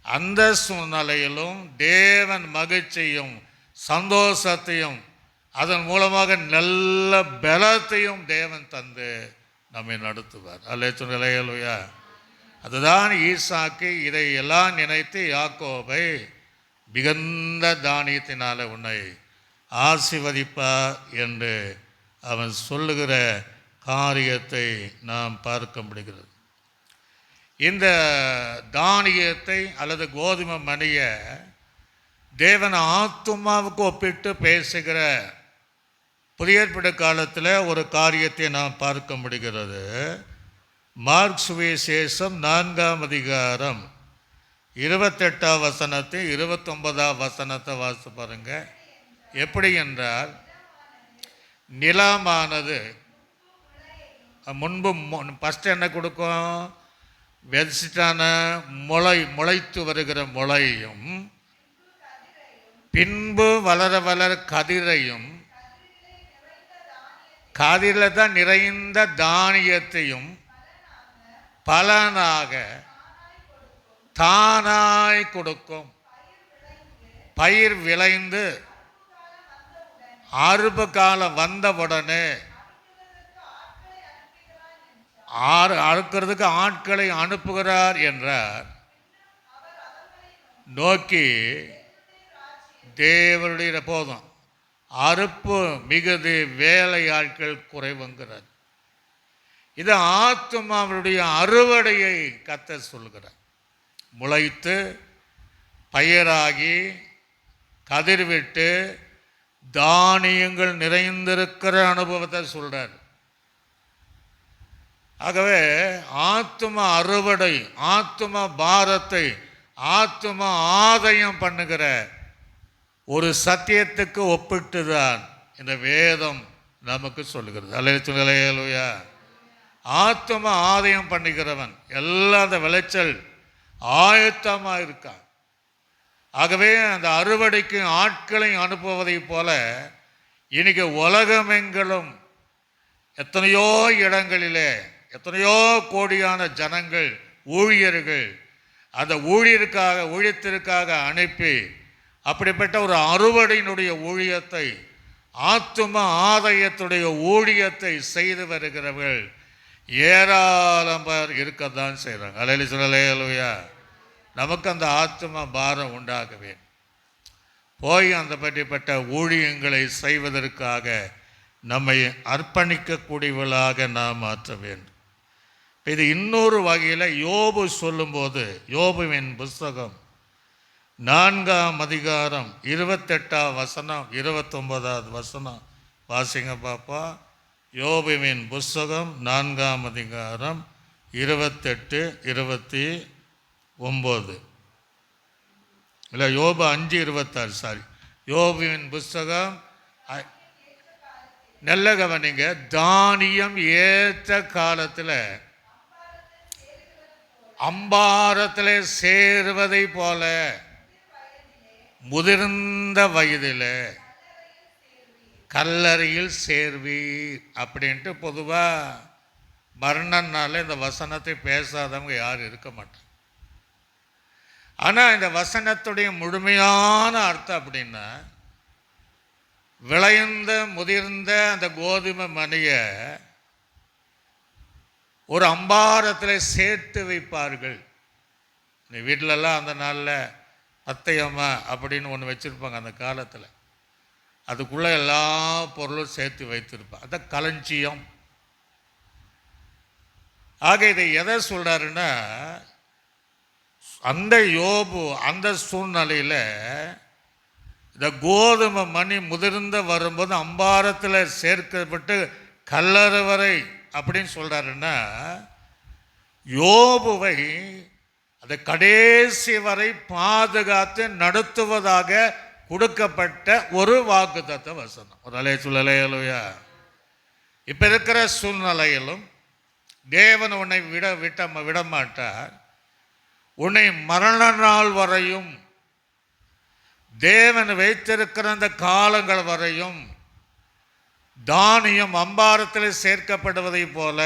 அந்த சூழ்நிலையிலும் தேவன் மகிழ்ச்சியும் சந்தோஷத்தையும் அதன் மூலமாக நல்ல பலத்தையும் தேவன் தந்து நம்மை நடத்துவார். அல்லேலூயா. அதுதான் ஈசாக்கு இதை எல்லாம் நினைத்து யாக்கோபை மிகுந்த தானியத்தினால உன்னை ஆசீர்வதிப்பார் என்று அவன் சொல்லுகிற காரியத்தை நாம் பார்க்க முடிகிறது. இந்த தானியத்தை அல்லது கோதுமை மணியை தேவன் ஆத்துமாவுக்கு ஒப்பிட்டு பேசுகிற புதிய ஏற்பாடு காலத்தில் ஒரு காரியத்தை நாம் பார்க்க முடிகிறது. மார்க் சுவிசேஷம் 4ஆம் அதிகாரம் 28ஆம் வசனத்தை 29ஆம் வசனத்தை வாசித்து பாருங்க. எப்படி என்றால், நிலமானது முன்பு ஃபஸ்ட்டு என்ன கொடுக்கும்? வெதிச்சிட்டான முளைத்து வருகிற முளையும், பின்பு வளர வளர கதிரையும், கதிரில் தான் நிறைந்த தானியத்தையும் பலனாக தானாய் கொடுக்கும். பயிர் விளைந்து அறுப்பு காலம் வந்தவுடனே அறுக்கிறதுக்கு ஆட்களை அனுப்புகிறார் என்றார். நோக்கி தேவனுடைய போதும் அறுப்பு மிகுதி, வேலை ஆட்கள் குறைவுங்கிறார். இது ஆத்துமாவுடைய அறுவடையை கர்த்தர் சொல்கிறார். முளைத்து பயிராகி கதிர்விட்டு தானியங்கள் நிறைந்திருக்கிற அனுபவத்தை சொல்கிறார். ஆகவே ஆத்தும அறுவடை, ஆத்தும பாரத்தை, ஆத்தும ஆதாயம் பண்ணுகிற ஒரு சத்தியத்துக்கு ஒப்பிட்டு தான் இந்த வேதம் நமக்கு சொல்லுகிறது. அல்லேலூயா. ஆத்தும ஆதாயம் பண்ணுகிறவன் எல்லா அந்த விளைச்சல் ஆயத்தமாக இருக்கான். ஆகவே அந்த அறுவடைக்கு ஆட்களை அனுப்புவதை போல இன்னைக்கு உலகமெங்கிலும் எத்தனையோ இடங்களிலே எத்தனையோ கோடியான ஜனங்கள், ஊழியர்கள் அந்த ஊழியத்திற்காக அனுப்பி அப்படிப்பட்ட ஒரு அறுவடையினுடைய ஊழியத்தை, ஆத்தும ஆதாயத்துடைய ஊழியத்தை செய்து வருகிறவர்கள் ஏராளம் பேர் இருக்கத்தான் செய்கிறாங்க. அல்லேலூயா. நமக்கு அந்த ஆத்தும பாரம் உண்டாகவே போய் அந்த பற்றிப்பட்ட ஊழியங்களை செய்வதற்காக நம்மை அர்ப்பணிக்கக்கூடியவர்களாக நாம் மாற்ற வேண்டும். இது இன்னொரு வகையில் யோபு சொல்லும்போது, யோபுவின் புஸ்தகம் 4ஆம் அதிகாரம் 28ஆம் வசனம் 29ஆவது வசனம் வாசிங்க பாப்பா. யோபுவின் புஸ்தகம் 4ஆம் அதிகாரம் 28, 29 இல்லை, யோபு 5:26. சாரி, யோபுவின் புஸ்தகம் நல்ல கவனிங்க. தானியம் ஏற்ற காலத்தில் அம்பாரத்தில் சேருவதை போல முதிர்ந்த வயதில் கல்லறையில் சேர்வீர் அப்படின்ட்டு பொதுவாக மரணனால இந்த வசனத்தை பேசாதவங்க யாரும் இருக்க மாட்டாங்க. ஆனால் இந்த வசனத்துடைய முழுமையான அர்த்தம் அப்படின்னா, விளைந்த முதிர்ந்த அந்த கோதுமை மணியை ஒரு அம்பாரத்தில் சேர்த்து வைப்பார்கள். இந்த வீட்டிலலாம் அந்த நாளில் அத்தையம்மா அப்படின்னு ஒன்று வச்சுருப்பாங்க. அந்த காலத்தில் அதுக்குள்ளே எல்லா பொருளும் சேர்த்து வைத்திருப்பாங்க. அதான் களஞ்சியம். ஆக இதை எதை சொல்கிறாருன்னா, அந்த யோபு அந்த சூழ்நிலையில் இந்த கோதுமை மணி முதிர்ந்த வரும்போது அம்பாரத்தில் சேர்க்கப்பட்டு கல்லறை வரை அப்படின்னு சொல்கிறாருன்னா, யோபுவை அந்த கடைசி வரை பாதுகாத்து நடத்துவதாக கொடுக்கப்பட்ட ஒரு வாக்குத்தத்த வசனம். ஒரு அல்லேலூயா. இப்போ இருக்கிற சூழ்நிலையிலும் தேவன் உன்னை விடமாட்டார். உன்னை மரண நாள் வரையும், தேவன் வைத்திருக்கிற அந்த காலங்கள் வரையும் தானியம் அம்பாரத்தில் சேர்க்கப்படுவதை போல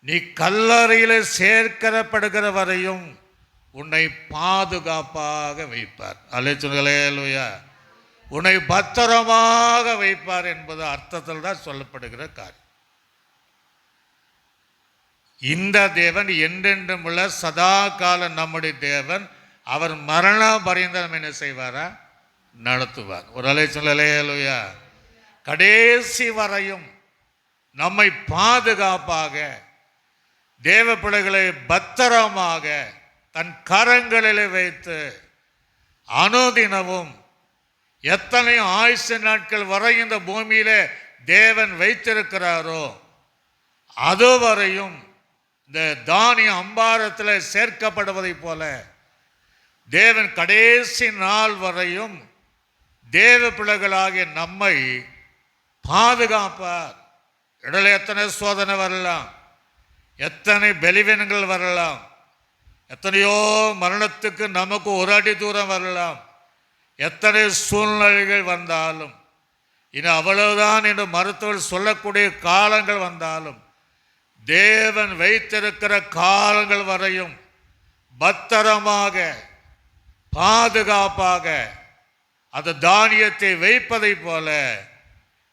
நீ கல்லறையில் சேர்க்கப்படுகிற வரையும் உன்னை பாதுகாப்பாக வைப்பார். அல்லேலூயா. உன்னை பத்திரமாக வைப்பார் என்பது அர்த்தத்தில் தான் சொல்லப்படுகிற காரியம். இந்த தேவன் என்றென்றும் உள்ள சதா கால நம்முடைய தேவன். அவர் மரண பரியந்தம் என்ன செய்வாரா? நடத்துவார். ஒரு அல்லேலூயா. கடைசி வரையும் நம்மை பாதுகாப்பாக, தேவ பிள்ளைகளை பத்திரமாக தன் கரங்களிலே வைத்து அனுதினமும் எத்தனை ஆயுசு நாட்கள் வரை இந்த பூமியிலே தேவன் வைத்திருக்கிறாரோ அதுவரையும் இந்த தானிய அம்பாரத்தில் சேர்க்கப்படுவதை போல தேவன் கடைசி நாள் வரையும் தேவ பிள்ளைகளாகிய நம்மை பாதுகாப்பார். இடையில எத்தனை சோதனை வரலாம், எத்தனை பலவீனங்கள் வரலாம், எத்தனையோ மரணத்துக்கு நமக்கு ஒரு அடி தூரம் வரலாம், எத்தனை சூழ்நிலைகள் வந்தாலும், இனி அவ்வளவுதான் என்று மருத்துவர் சொல்லக்கூடிய காலங்கள் வந்தாலும், தேவன் வைத்திருக்கிற காலங்கள் வரையும் பத்திரமாக பாதுகாப்பாக அந்த தானியத்தை வைப்பதை போல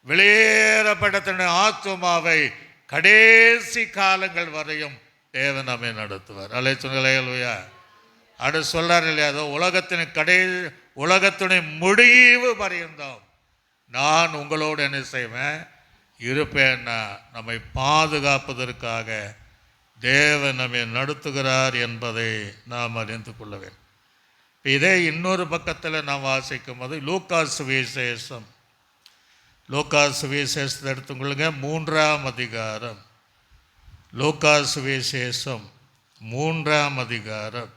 வெளியேறப்பட்ட தன்னுடைய ஆத்துமாவை கடைசி காலங்கள் வரையும் தேவன் நம்மை நடத்துவார். அலைச்சுங்களையா அடு சொல்றாரு இல்லையா, அதோ உலகத்தினுடைய முடிவு பரியந்தம் நான் உங்களோடு என்ன செய்வேன், இருப்பேன்னா நம்மை பாதுகாப்பதற்காக தேவன் நம்மை நடத்துகிறார் என்பதை நாம் அறிந்து கொள்ள வேண்டும். இதே இன்னொரு பக்கத்தில் நாம் வாசிக்கும் போது லூக்கா சுவிசேஷம் எடுத்துக்கொள்ளுங்க, 3ஆம் அதிகாரம். லூக்கா சுவிசேஷம் 3ஆம் அதிகாரம்,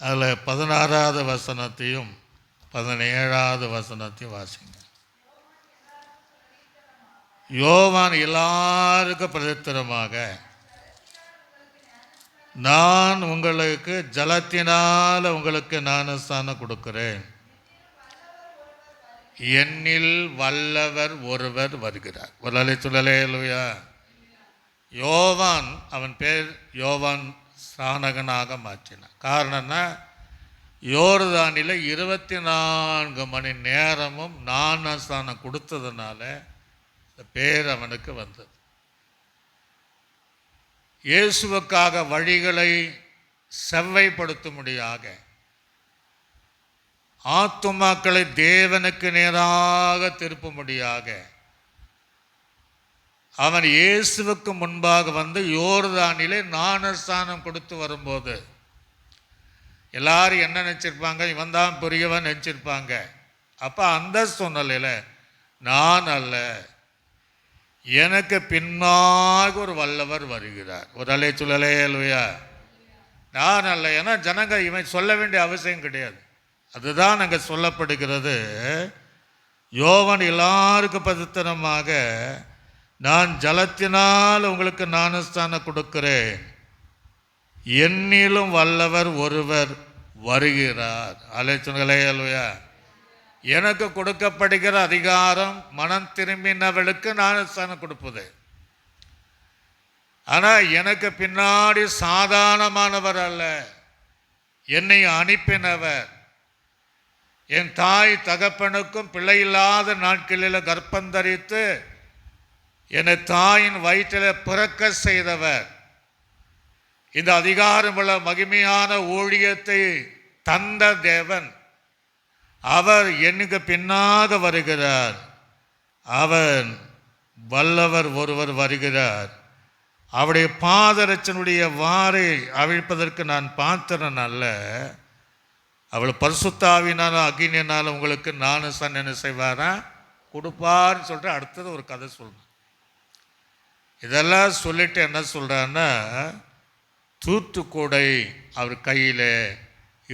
அதில் 16வது வசனத்தையும் 17வது வசனத்தையும் வாசிங்க. யோவான் எல்லாருக்கும் பிரதித்திரமாக, நான் உங்களுக்கு ஜலத்தினால் உங்களுக்கு ஞானஸ்நானம் கொடுக்கிறேன், என்னில் வல்லவர் ஒருவர் வருகிறார். ஒரு அல்லேலூயா. யோவான், அவன் பேர் யோவான் ஸ்நானகனாக மாற்றினான். காரணம்னா யோர்தானில் 24 மணி நேரமும் ஞானஸ்நானம் கொடுத்ததுனால பேர் அவனுக்கு வந்தது. இயேசுவுக்காக வழிகளை செவ்வைப்படுத்தும்படியாக, ஆத்துமாக்களை தேவனுக்கு நேராக திருப்பும்படியாக அவன் இயேசுவுக்கு முன்பாக வந்து யோர்தானிலே ஞானஸ்நானம் கொடுத்து வரும்போது எல்லாரும் என்ன நினச்சிருப்பாங்க, இவன் தான் பெரியவன் நினச்சிருப்பாங்க. அப்போ அந்த சூழ்நிலையில் நான் அல்ல, எனக்கு பின்னாக ஒரு வல்லவர் வருகிறார். ஒரு அல்லேலூயா. நான் அல்ல, ஏன்னா ஜனங்க இவன் சொல்ல வேண்டிய அவசியம் கிடையாது. அதுதான் அங்கே சொல்லப்படுகிறது. யோவான் எல்லாருக்கும் பிரதித்திரமாக, நான் ஜலத்தினால் உங்களுக்கு ஞானஸ்நானம் கொடுக்கிறேன், என்னிலும் வல்லவர் ஒருவர் வருகிறார். அல்லேலூயா. எனக்கு கொடுக்கப்படுகிற அதிகாரம் மனம் திரும்பினவளுக்கு ஞானஸ்நானம் கொடுப்பது. ஆனால் எனக்கு பின்னாடி சாதாரணமானவர் அல்ல, என்னை அனுப்பினவர். என் தாய் தகப்பனுக்கும் பிள்ளை இல்லாத நாட்களில் கர்ப்பந்தரித்து என்னை தாயின் வயிற்றில் பிறக்க செய்தவர், இந்த அதிகாரமுள்ள மகிமையான ஊழியத்தை தந்த தேவன், அவர் எனக்கு பின்னாக வருகிறார். அவன் வல்லவர் ஒருவர் வருகிறார். அவருடைய பாதரட்சனுடைய வாரை அவிழ்ப்பதற்கு நான் பாத்திரன் அல்ல, அவள் பரிசுத்தாவினாலும் அக்னியினாலும் உங்களுக்கு ஞானஸ்நானம் என்ன செய்வாரா கொடுப்பார்னு சொல்லிட்டு அடுத்தது ஒரு கதை சொல்லணும். இதெல்லாம் சொல்லிட்டு என்ன சொல்கிறான்னா, தூற்றுக்கூடை அவர் கையில்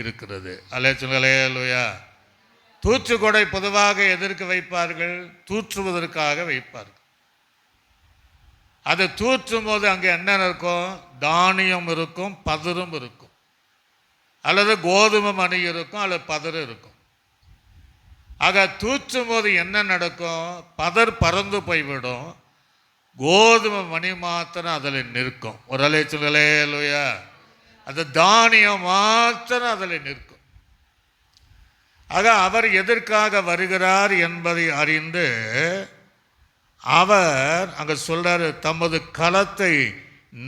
இருக்கிறது. அல்லேலூயா. தூற்றுக்கூடை பொதுவாக எதற்கு வைப்பார்கள், தூற்றுவதற்காக வைப்பார்கள். அதை தூற்றும் போது அங்கே என்ன இருக்கும், தானியம் இருக்கும், பதரும் இருக்கும், அல்லது கோதுமை மணி இருக்கும், அல்லது பதறு இருக்கும். ஆக தூற்றும் போது என்ன நடக்கும், பதர் பறந்து போய்விடும், கோதுமை மணி மாத்திரம் அதில் நிற்கும். ஒரு அல்லேலூயா. அது தானியம் மாத்திரம் அதில் நிற்கும். ஆக அவர் எதற்காக வருகிறார் என்பதை அறிந்து அவர் அங்கே சொல்றாரு, தமது களத்தை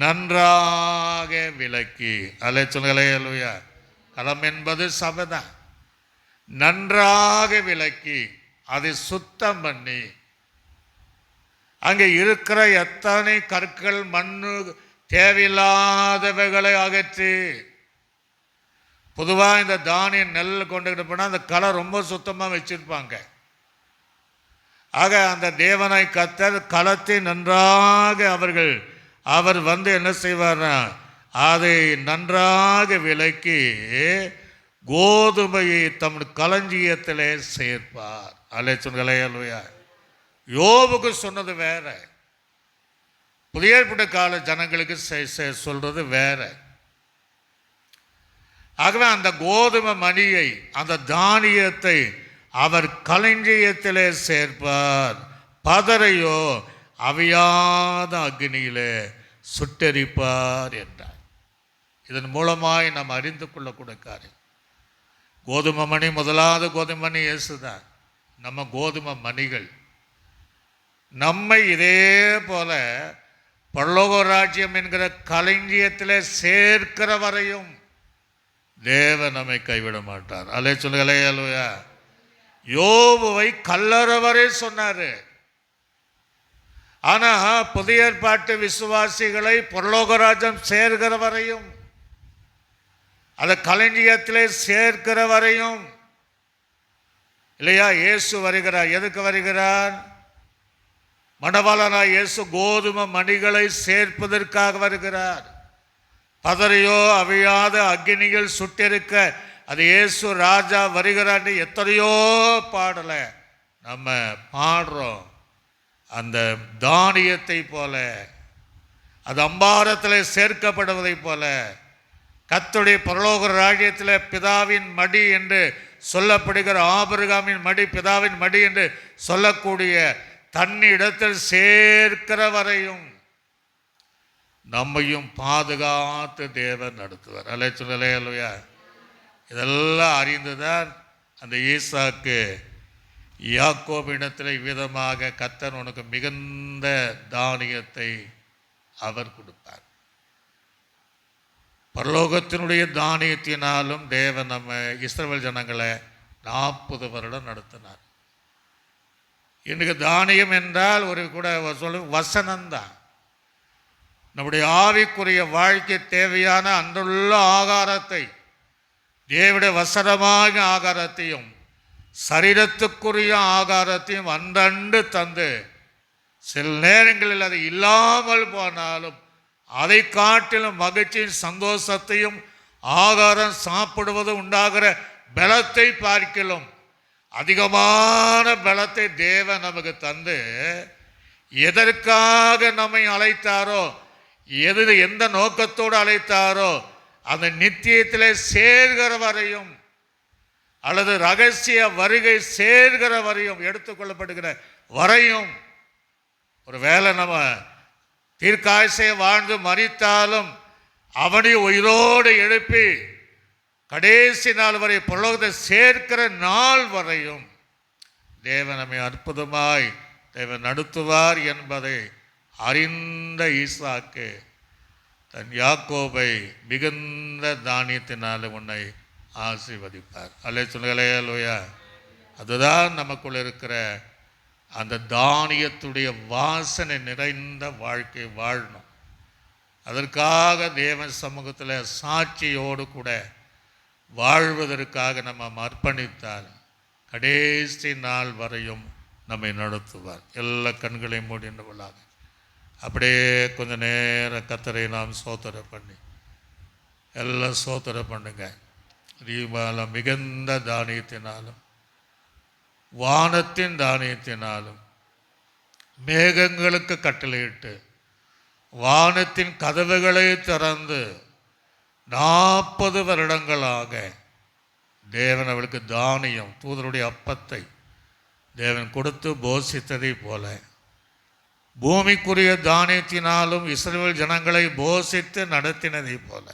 நன்றாக விளக்கி. அல்லேலூயா. களம் என்பது சபைதான். நன்றாக விளக்கி அதை சுத்தம் பண்ணி அங்கே இருக்கிற எத்தனை கற்கள் மண்ணு தேவையில்லாதவைகளை அகற்றி, பொதுவாக இந்த தானியம் நெல் கொண்டுகிட்டு போனால் அந்த களை ரொம்ப சுத்தமாக வச்சுருப்பாங்க. ஆக அந்த தேவனை கர்த்தர் களத்தை நன்றாக அவர் என்ன செய்வார்னா அதை நன்றாக விலக்கி கோதுமையை தம் களஞ்சியத்திலே சேர்ப்பார். அலையா யோபுக்கு சொன்னது வேற, புதிய ஏற்பட்ட கால ஜனங்களுக்கு சொல்றது வேற. ஆகவே அந்த கோதுமை மணியை, அந்த தானியத்தை அவர் களஞ்சியத்திலே சேர்ப்பார், பதரையோ அவியாத அக்னியிலே சுட்டெரிப்பார் என்றார். இதன் மூலமாய் நாம் அறிந்து கொள்ளக்கூடிய காரியம், கோதுமை மணி, முதலாவது கோதுமை மணி இயேசுதான். நம்ம கோதுமை மணிகள். நம்மை இதே போல பரலோக ராஜ்யம் என்கிற களஞ்சியத்திலே சேர்க்கிற வரையும் தேவன் நம்மை கைவிட மாட்டார். அலே சொல்லுங்களே. அல்லையா? யோபுவை கல்லற வரை சொன்னாரு. ஆனா புதிய ஏற்பாட்டு விசுவாசிகளை பரலோகராஜ்யம் சேர்க்கிற வரையும், அதை களஞ்சியத்திலே சேர்க்கிற வரையும் இல்லையா? இயேசு வருகிறார். எதுக்கு வருகிறார்? மணவாளனாய் இயேசு கோதுமை மணிகளை சேர்ப்பதற்காக வருகிறார். பதறையோ அவியாத அக்னிகள் சுட்டிருக்க அது இயேசு ராஜா வருகிறார். எத்தனையோ பாடலை நம்ம பாடுறோம். அந்த தானியத்தை போல, அது அம்பாரத்தில் சேர்க்கப்படுவதை போல, கர்த்தருடைய பரலோக ராஜ்யத்தில் பிதாவின் மடி என்று சொல்லப்படுகிற ஆபிரகாமின் மடி, பிதாவின் மடி என்று சொல்லக்கூடிய தன்னிடத்தில் சேர்க்கிற வரையும் நம்மையும் பாதுகாத்து தேவன் நடத்துவார். அல்லேலூயா. இதெல்லாம் அறிந்துதான் அந்த ஈசாக்கு யாக்கோபிடத்தில் விதமாக கர்த்தர் உனக்கு மிகுந்த தானியத்தை அவர் கொடுப்பார். பரலோகத்தினுடைய தானியத்தினாலும் தேவன் நம்ம இஸ்ரவேல் ஜனங்களை 40 வருடம் நடத்தினார். இன்னைக்கு தானியம் என்றால் ஒரு கூட சொல்ல வசனம்தான். நம்முடைய ஆவிக்குரிய வாழ்க்கை தேவையான அன்றுள்ள ஆகாரத்தை, தேவனுடைய வசனமாக ஆகாரத்தையும் சரீரத்துக்குரிய ஆகாரத்தையும் அன்றன்று தந்து, சில நேரங்களில் அது இல்லாமல் போனாலும் அதை காட்டிலும் மகிழ்ச்சியும் சந்தோஷத்தையும் ஆகாரம் சாப்பிடுவது உண்டாகிற பலத்தை பார்க்கலாம் அதிகமான பலத்தை தேவன் நமக்கு தந்து, எதற்காக நம்மை அழைத்தாரோ, எந்த நோக்கத்தோடு அழைத்தாரோ அந்த நித்தியத்திலே சேர்கிற வரையும், அல்லது ரகசிய வருகை சேர்கிற வரையும், எடுத்துக்கொள்ளப்படுகிற வரையும், ஒரு வேளை நம்ம தீர்க்காயசை வாழ்ந்து மரித்தாலும் அவனை உயிரோடு எழுப்பி கடைசி நாள் வரை பரலோகத்தை சேர்க்கிற நாள் வரையும் தேவன் நம்மை அற்புதமாய் தேவன் நடத்துவார் என்பதை அறிந்த ஈசாக்கு தன் யாக்கோபை மிகுந்த தானியத்தினால் உன்னை ஆசீர்வதிப்பார். அல்லேலூயா. அதுதான் நமக்குள்ள இருக்கிற அந்த தானியத்துடைய வாசனை நிறைந்த வாழ்க்கை வாழணும். அதற்காக தேவன் சமூகத்தில் சாட்சியோடு கூட வாழ்வதற்காக நம்ம அர்ப்பணித்தால் கடைசி நாள் வரையும் நம்மை நடத்துவார். எல்லா கண்களையும் மூடின கொள்ளாக அப்படியே கொஞ்ச நேரம் கர்த்தரை நாம் ஸ்தோத்திரம் பண்ணி எல்லாம் ஸ்தோத்திரம் பண்ணுங்க. தீபாவளி மிகுந்த தானியத்தினாலும் வானத்தின் தானியத்தினாலும் மேகங்களுக்கு கட்டளையிட்டு வானத்தின் கதவுகளை திறந்து 40 வருடங்களாக தேவன் அவளுக்கு தானியம், தூதருடைய அப்பத்தை தேவன் கொடுத்து போஷித்ததை போல பூமிக்குரிய தானியத்தினாலும் இஸ்ரவேல் ஜனங்களை போஷித்து நடத்தினதை போல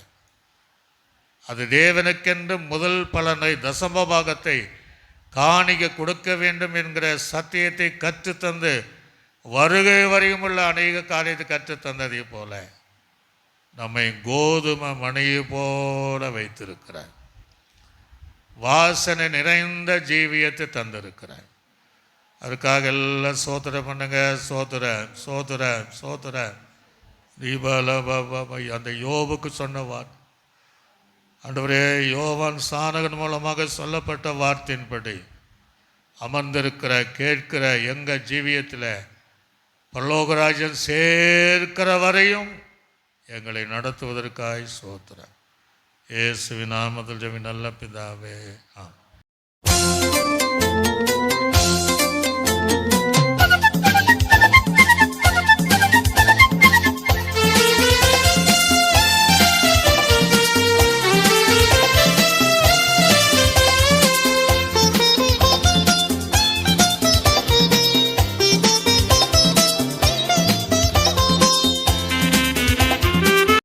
அது தேவனுக்கென்று முதல் பலனை தசம பாகத்தை காணிக்க கொடுக்க வேண்டும் என்கிற சத்தியத்தை கற்றுத்தந்து வருகை வரையும் உள்ள அநேக காரியத்தை கற்றுத்தந்ததை போல நம்மை கோதுமை மணியை போல வைத்திருக்கிறார். வாசனை நிறைந்த ஜீவியத்தை தந்திருக்கிறார். அதுக்காக எல்லாம் சோத்திர பண்ணுங்க. சோத்திர சோத்திர சோத்திர தீபால அந்த யோபுக்கு சொன்ன வார்த்தை, ஆண்டவரே, யோவான் சானகன் மூலமாக சொல்லப்பட்ட வார்த்தையின்படி அமர்ந்திருக்கிற கேட்கிற எங்கள் ஜீவியத்தில் பரலோகராஜன் சேர்க்கிற வரையும் எங்களை நடத்துவதற்காய் சோத்திரம். இயேசுவின் நாமத்தில் ஜெபம் நல்ல பிதாவே. ஆமென்.